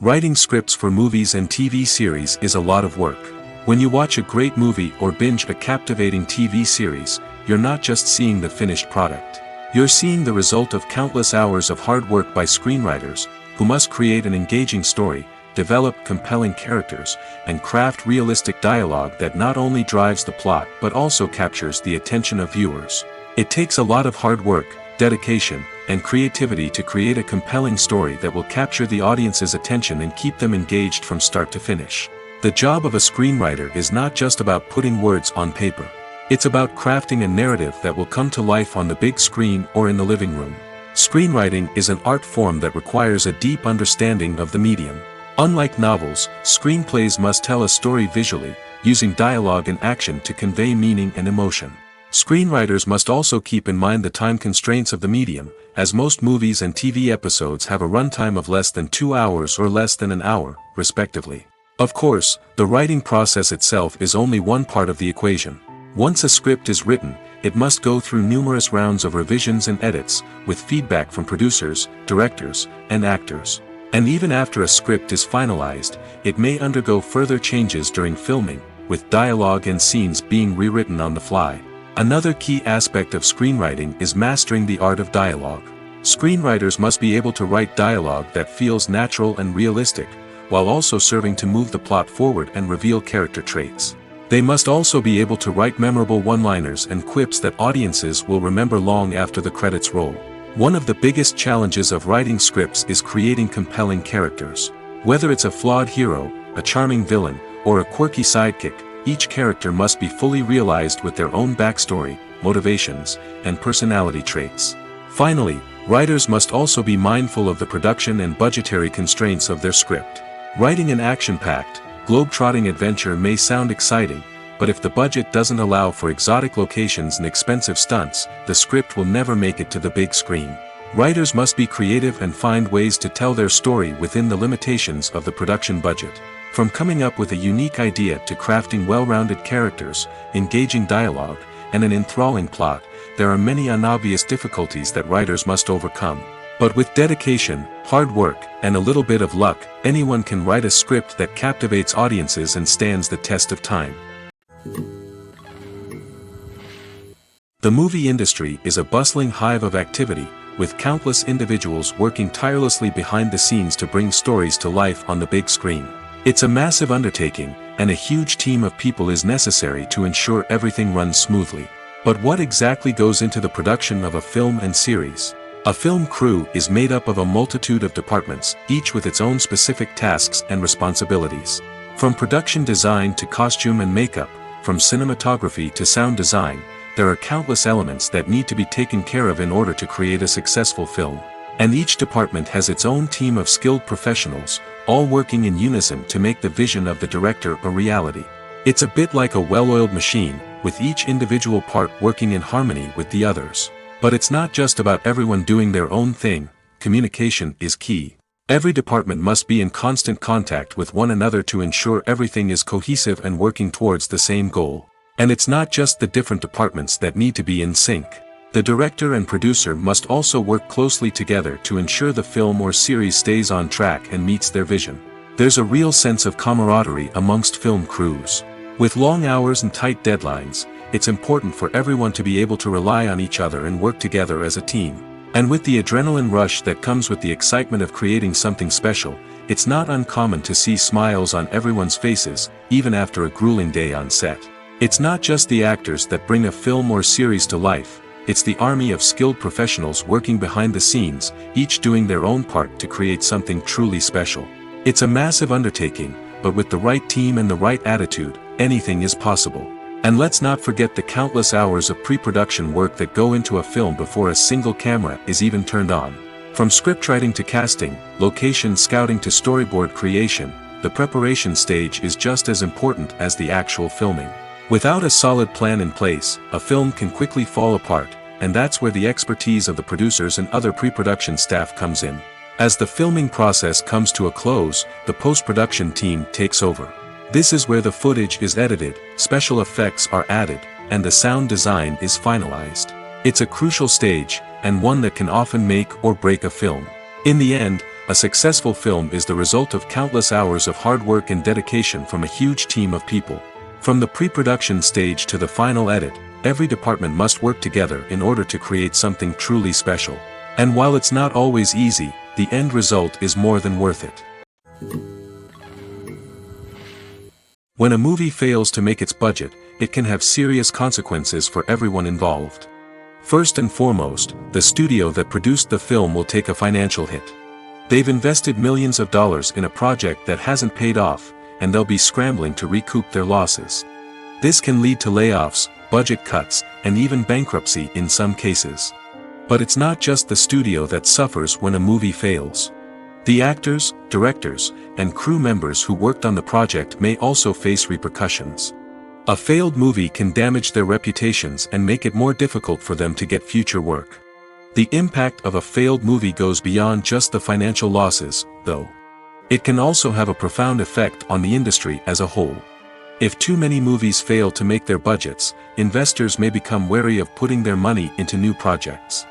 Writing scripts for movies and TV series is a lot of work. When you watch a great movie or binge a captivating TV series, you're not just seeing the finished product. You're seeing the result of countless hours of hard work by screenwriters, who must create an engaging story, develop compelling characters, and craft realistic dialogue that not only drives the plot but also captures the attention of viewers. It takes a lot of hard work, dedication, and creativity to create a compelling story that will capture the audience's attention and keep them engaged from start to finish. The job of a screenwriter is not just about putting words on paper. It's about crafting a narrative that will come to life on the big screen or in the living room. Screenwriting is an art form that requires a deep understanding of the medium. Unlike novels, screenplays must tell a story visually, using dialogue and action to convey meaning and emotion. Screenwriters must also keep in mind the time constraints of the medium, as most movies and TV episodes have a runtime of less than 2 hours or less than an hour, respectively. Of course, the writing process itself is only one part of the equation. Once a script is written, it must go through numerous rounds of revisions and edits, with feedback from producers, directors, and actors. And even after a script is finalized, it may undergo further changes during filming, with dialogue and scenes being rewritten on the fly. Another key aspect of screenwriting is mastering the art of dialogue. Screenwriters must be able to write dialogue that feels natural and realistic, while also serving to move the plot forward and reveal character traits. They must also be able to write memorable one-liners and quips that audiences will remember long after the credits roll. One of the biggest challenges of writing scripts is creating compelling characters. Whether it's a flawed hero, a charming villain, or a quirky sidekick, each character must be fully realized with their own backstory, motivations, and personality traits. Finally, writers must also be mindful of the production and budgetary constraints of their script. Writing an action-packed, globe-trotting adventure may sound exciting, but if the budget doesn't allow for exotic locations and expensive stunts, the script will never make it to the big screen. Writers must be creative and find ways to tell their story within the limitations of the production budget. From coming up with a unique idea to crafting well-rounded characters, engaging dialogue, and an enthralling plot, there are many unobvious difficulties that writers must overcome. But with dedication, hard work, and a little bit of luck, anyone can write a script that captivates audiences and stands the test of time. The movie industry is a bustling hive of activity, with countless individuals working tirelessly behind the scenes to bring stories to life on the big screen. It's a massive undertaking, and a huge team of people is necessary to ensure everything runs smoothly. But what exactly goes into the production of a film and series? A film crew is made up of a multitude of departments, each with its own specific tasks and responsibilities. From production design to costume and makeup, from cinematography to sound design, there are countless elements that need to be taken care of in order to create a successful film. And each department has its own team of skilled professionals, all working in unison to make the vision of the director a reality. It's a bit like a well-oiled machine, with each individual part working in harmony with the others. But it's not just about everyone doing their own thing. Communication is key. Every department must be in constant contact with one another to ensure everything is cohesive and working towards the same goal. And it's not just the different departments that need to be in sync. The director and producer must also work closely together to ensure the film or series stays on track and meets their vision. There's a real sense of camaraderie amongst film crews. With long hours and tight deadlines, it's important for everyone to be able to rely on each other and work together as a team. And with the adrenaline rush that comes with the excitement of creating something special, it's not uncommon to see smiles on everyone's faces, even after a grueling day on set. It's not just the actors that bring a film or series to life, it's the army of skilled professionals working behind the scenes, each doing their own part to create something truly special. It's a massive undertaking, but with the right team and the right attitude, anything is possible. And let's not forget the countless hours of pre-production work that go into a film before a single camera is even turned on. From scriptwriting to casting, location scouting to storyboard creation, the preparation stage is just as important as the actual filming. Without a solid plan in place, a film can quickly fall apart, and that's where the expertise of the producers and other pre-production staff comes in. As the filming process comes to a close, the post-production team takes over. This is where the footage is edited, special effects are added, and the sound design is finalized. It's a crucial stage, and one that can often make or break a film. In the end, a successful film is the result of countless hours of hard work and dedication from a huge team of people. From the pre-production stage to the final edit, every department must work together in order to create something truly special. And while it's not always easy, the end result is more than worth it. When a movie fails to make its budget, it can have serious consequences for everyone involved. First and foremost, the studio that produced the film will take a financial hit. They've invested millions of dollars in a project that hasn't paid off, and they'll be scrambling to recoup their losses. This can lead to layoffs, budget cuts, and even bankruptcy in some cases. But it's not just the studio that suffers when a movie fails. The actors, directors, and crew members who worked on the project may also face repercussions. A failed movie can damage their reputations and make it more difficult for them to get future work. The impact of a failed movie goes beyond just the financial losses, though. It can also have a profound effect on the industry as a whole. If too many movies fail to make their budgets, investors may become wary of putting their money into new projects.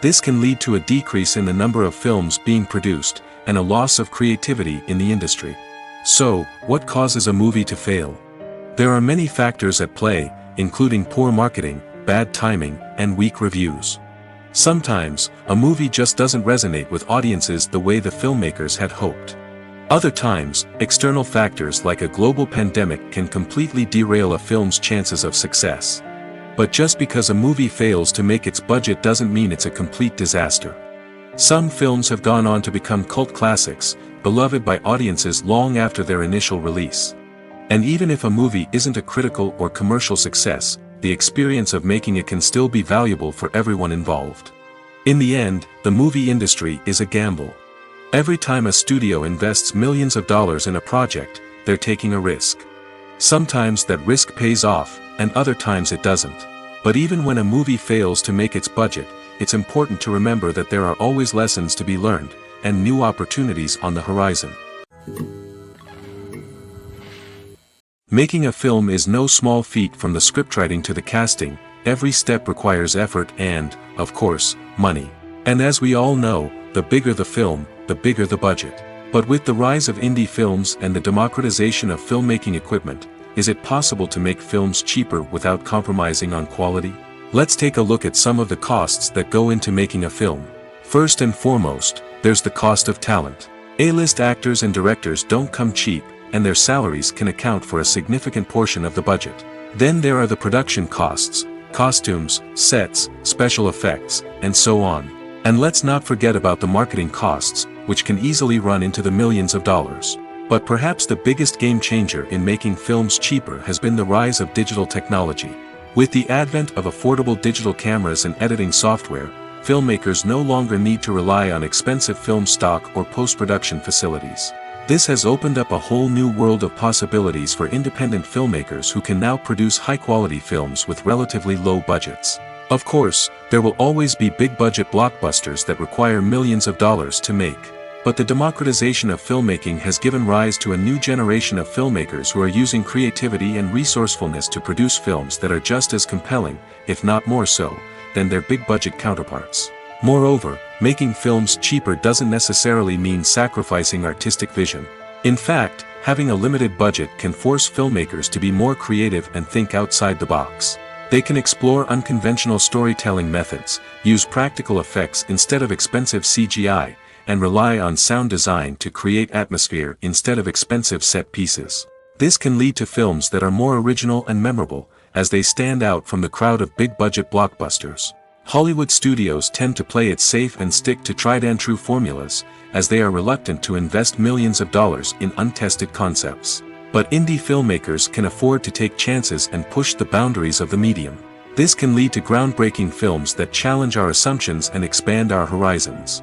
This can lead to a decrease in the number of films being produced, and a loss of creativity in the industry. So, what causes a movie to fail? There are many factors at play, including poor marketing, bad timing, and weak reviews. Sometimes, a movie just doesn't resonate with audiences the way the filmmakers had hoped. Other times, external factors like a global pandemic can completely derail a film's chances of success. But just because a movie fails to make its budget doesn't mean it's a complete disaster. Some films have gone on to become cult classics, beloved by audiences long after their initial release. And even if a movie isn't a critical or commercial success, the experience of making it can still be valuable for everyone involved. In the end, the movie industry is a gamble. Every time a studio invests millions of dollars in a project, they're taking a risk. Sometimes that risk pays off, and other times it doesn't. But even when a movie fails to make its budget, it's important to remember that there are always lessons to be learned, and new opportunities on the horizon. Making a film is no small feat. From the scriptwriting to the casting, every step requires effort and, of course, money. And as we all know, the bigger the film, the bigger the budget. But with the rise of indie films and the democratization of filmmaking equipment, is it possible to make films cheaper without compromising on quality? Let's take a look at some of the costs that go into making a film. First and foremost, there's the cost of talent. A-list actors and directors don't come cheap, and their salaries can account for a significant portion of the budget. Then there are the production costs, costumes, sets, special effects, and so on. And let's not forget about the marketing costs, which can easily run into the millions of dollars. But perhaps the biggest game changer in making films cheaper has been the rise of digital technology. With the advent of affordable digital cameras and editing software, filmmakers no longer need to rely on expensive film stock or post-production facilities. This has opened up a whole new world of possibilities for independent filmmakers who can now produce high-quality films with relatively low budgets. Of course, there will always be big-budget blockbusters that require millions of dollars to make. But the democratization of filmmaking has given rise to a new generation of filmmakers who are using creativity and resourcefulness to produce films that are just as compelling, if not more so, than their big-budget counterparts. Moreover, making films cheaper doesn't necessarily mean sacrificing artistic vision. In fact, having a limited budget can force filmmakers to be more creative and think outside the box. They can explore unconventional storytelling methods, use practical effects instead of expensive CGI, and rely on sound design to create atmosphere instead of expensive set pieces. This can lead to films that are more original and memorable, as they stand out from the crowd of big-budget blockbusters. Hollywood studios tend to play it safe and stick to tried-and-true formulas, as they are reluctant to invest millions of dollars in untested concepts. But indie filmmakers can afford to take chances and push the boundaries of the medium. This can lead to groundbreaking films that challenge our assumptions and expand our horizons.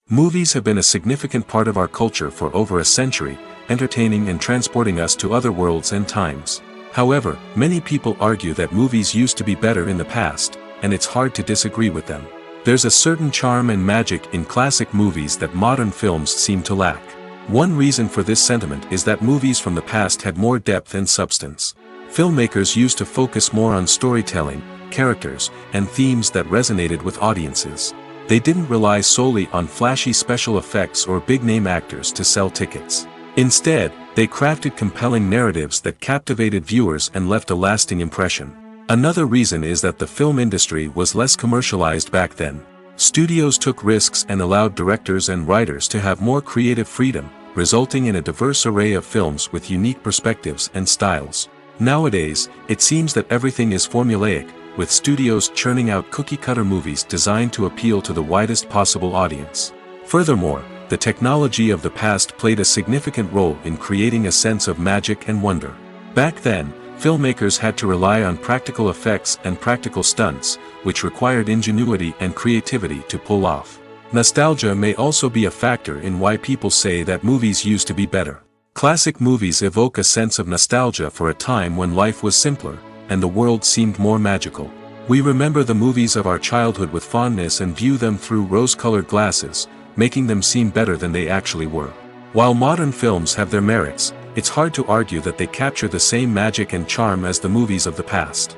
Movies have been a significant part of our culture for over a century, entertaining and transporting us to other worlds and times. However, many people argue that movies used to be better in the past, and it's hard to disagree with them. There's a certain charm and magic in classic movies that modern films seem to lack. One reason for this sentiment is that movies from the past had more depth and substance. Filmmakers used to focus more on storytelling, characters, and themes that resonated with audiences. They didn't rely solely on flashy special effects or big-name actors to sell tickets. Instead, they crafted compelling narratives that captivated viewers and left a lasting impression. Another reason is that the film industry was less commercialized back then. Studios took risks and allowed directors and writers to have more creative freedom, resulting in a diverse array of films with unique perspectives and styles. Nowadays, it seems that everything is formulaic, with studios churning out cookie-cutter movies designed to appeal to the widest possible audience. Furthermore, the technology of the past played a significant role in creating a sense of magic and wonder. Back then, filmmakers had to rely on practical effects and practical stunts, which required ingenuity and creativity to pull off. Nostalgia may also be a factor in why people say that movies used to be better. Classic movies evoke a sense of nostalgia for a time when life was simpler, and the world seemed more magical. We remember the movies of our childhood with fondness and view them through rose-colored glasses, making them seem better than they actually were. While modern films have their merits, it's hard to argue that they capture the same magic and charm as the movies of the past.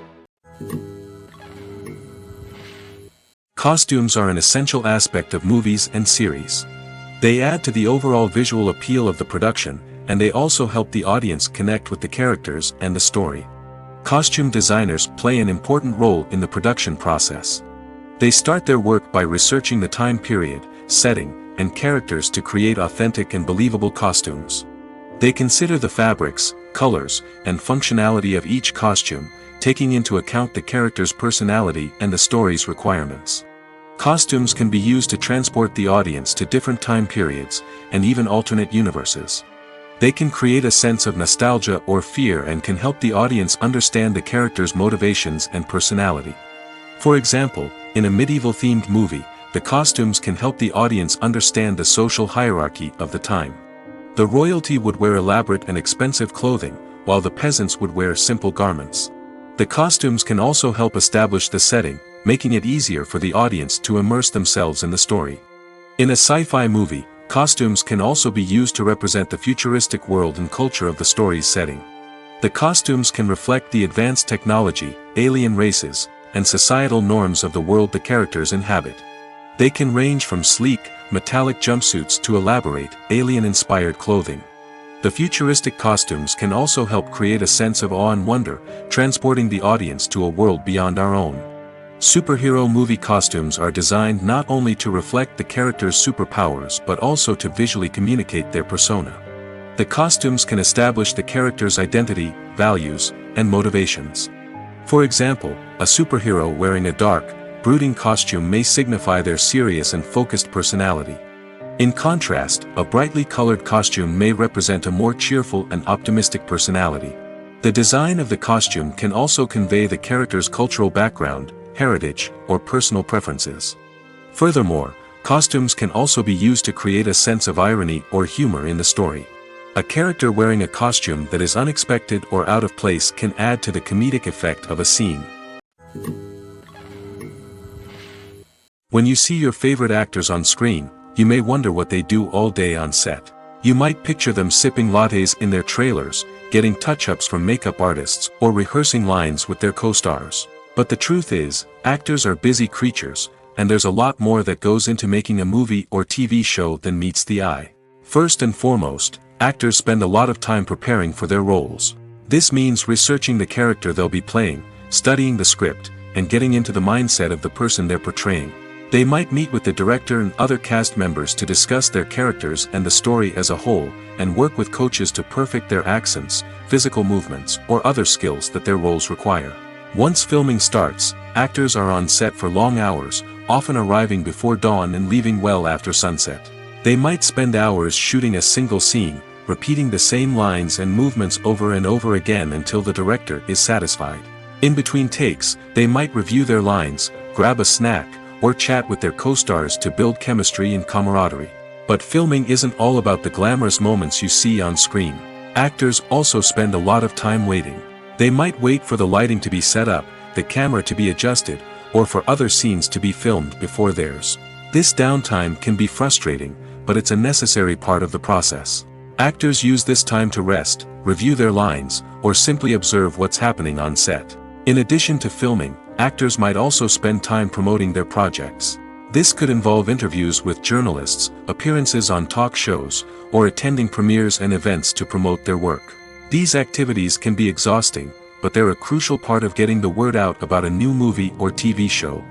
Costumes are an essential aspect of movies and series. They add to the overall visual appeal of the production, and they also help the audience connect with the characters and the story. Costume designers play an important role in the production process. They start their work by researching the time period, setting, and characters to create authentic and believable costumes. They consider the fabrics, colors, and functionality of each costume, taking into account the character's personality and the story's requirements. Costumes can be used to transport the audience to different time periods, and even alternate universes. They can create a sense of nostalgia or fear and can help the audience understand the character's motivations and personality. For example, in a medieval-themed movie, the costumes can help the audience understand the social hierarchy of the time. The royalty would wear elaborate and expensive clothing, while the peasants would wear simple garments. The costumes can also help establish the setting, making it easier for the audience to immerse themselves in the story. In a sci-fi movie, costumes can also be used to represent the futuristic world and culture of the story's setting. The costumes can reflect the advanced technology, alien races, and societal norms of the world the characters inhabit. They can range from sleek, metallic jumpsuits to elaborate, alien-inspired clothing. The futuristic costumes can also help create a sense of awe and wonder, transporting the audience to a world beyond our own. Superhero movie costumes are designed not only to reflect the character's superpowers but also to visually communicate their persona. The costumes can establish the character's identity, values, and motivations. For example, a superhero wearing a dark, brooding costume may signify their serious and focused personality. In contrast, a brightly colored costume may represent a more cheerful and optimistic personality. The design of the costume can also convey the character's cultural background, heritage, or personal preferences. Furthermore, Costumes can also be used to create a sense of irony or humor in the story. A character wearing a costume that is unexpected or out of place can add to the comedic effect of a scene. When you see your favorite actors on screen, you may wonder what they do all day on set. You might picture them sipping lattes in their trailers, getting touch-ups from makeup artists, or rehearsing lines with their co-stars. But the truth is, actors are busy creatures, and there's a lot more that goes into making a movie or TV show than meets the eye. First and foremost, actors spend a lot of time preparing for their roles. This means researching the character they'll be playing, studying the script, and getting into the mindset of the person they're portraying. They might meet with the director and other cast members to discuss their characters and the story as a whole, and work with coaches to perfect their accents, physical movements, or other skills that their roles require. Once filming starts, actors are on set for long hours, often arriving before dawn and leaving well after sunset. They might spend hours shooting a single scene, repeating the same lines and movements over and over again until the director is satisfied. In between takes, they might review their lines, grab a snack, or chat with their co-stars to build chemistry and camaraderie. But filming isn't all about the glamorous moments you see on screen. Actors also spend a lot of time waiting. They might wait for the lighting to be set up, the camera to be adjusted, or for other scenes to be filmed before theirs. This downtime can be frustrating, but it's a necessary part of the process. Actors use this time to rest, review their lines, or simply observe what's happening on set. In addition to filming, actors might also spend time promoting their projects. This could involve interviews with journalists, appearances on talk shows, or attending premieres and events to promote their work. These activities can be exhausting, but they're a crucial part of getting the word out about a new movie or TV show.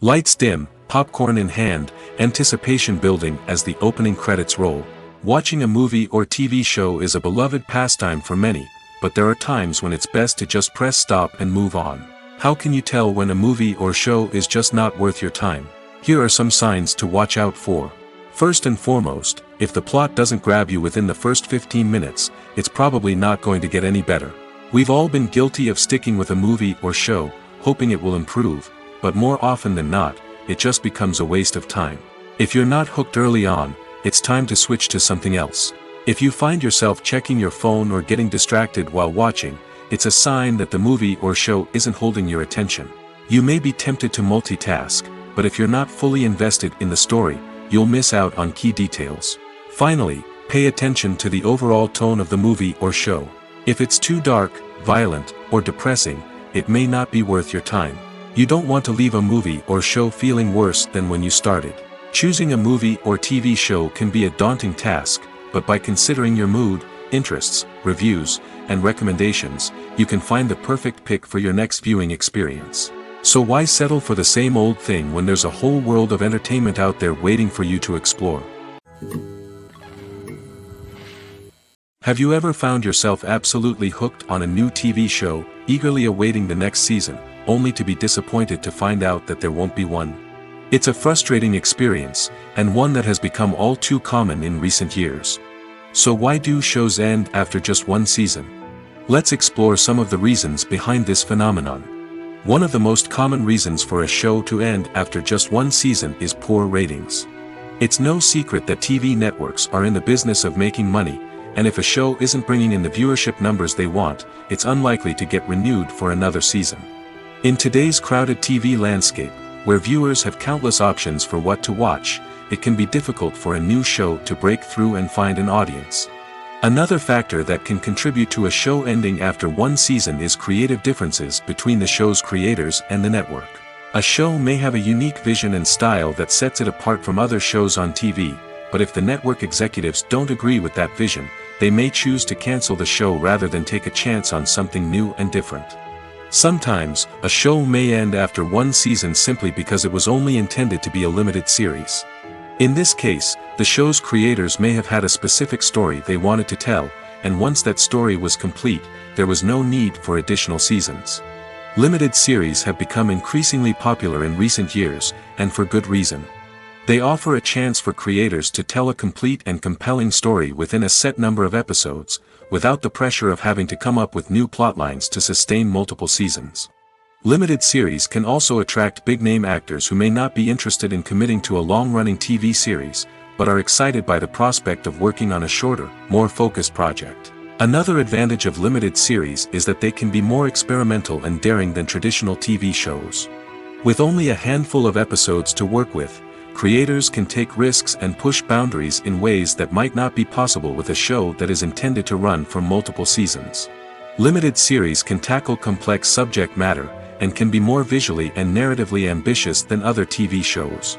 Lights dim, popcorn in hand, anticipation building as the opening credits roll. Watching a movie or TV show is a beloved pastime for many, but there are times when it's best to just press stop and move on. How can you tell when a movie or show is just not worth your time? Here are some signs to watch out for. First and foremost, if the plot doesn't grab you within the first 15 minutes, it's probably not going to get any better. We've all been guilty of sticking with a movie or show, hoping it will improve, but more often than not, it just becomes a waste of time. If you're not hooked early on, it's time to switch to something else. If you find yourself checking your phone or getting distracted while watching, it's a sign that the movie or show isn't holding your attention. You may be tempted to multitask, but if you're not fully invested in the story, you'll miss out on key details. Finally, pay attention to the overall tone of the movie or show. If it's too dark, violent, or depressing, it may not be worth your time. You don't want to leave a movie or show feeling worse than when you started. Choosing a movie or TV show can be a daunting task, but by considering your mood, interests, reviews, and recommendations, you can find the perfect pick for your next viewing experience. So why settle for the same old thing when there's a whole world of entertainment out there waiting for you to explore? Have you ever found yourself absolutely hooked on a new TV show, eagerly awaiting the next season, only to be disappointed to find out that there won't be one? It's a frustrating experience, and one that has become all too common in recent years. So why do shows end after just one season? Let's explore some of the reasons behind this phenomenon. One of the most common reasons for a show to end after just one season is poor ratings. It's no secret that TV networks are in the business of making money, and if a show isn't bringing in the viewership numbers they want, it's unlikely to get renewed for another season. In today's crowded TV landscape, where viewers have countless options for what to watch, it can be difficult for a new show to break through and find an audience. Another factor that can contribute to a show ending after one season is creative differences between the show's creators and the network. A show may have a unique vision and style that sets it apart from other shows on TV, but if the network executives don't agree with that vision, they may choose to cancel the show rather than take a chance on something new and different. Sometimes, a show may end after one season simply because it was only intended to be a limited series. In this case, the show's creators may have had a specific story they wanted to tell, and once that story was complete, there was no need for additional seasons. Limited series have become increasingly popular in recent years, and for good reason. They offer a chance for creators to tell a complete and compelling story within a set number of episodes, without the pressure of having to come up with new plotlines to sustain multiple seasons. Limited series can also attract big-name actors who may not be interested in committing to a long-running TV series, but are excited by the prospect of working on a shorter, more focused project. Another advantage of limited series is that they can be more experimental and daring than traditional TV shows. With only a handful of episodes to work with, creators can take risks and push boundaries in ways that might not be possible with a show that is intended to run for multiple seasons. Limited series can tackle complex subject matter, and can be more visually and narratively ambitious than other TV shows.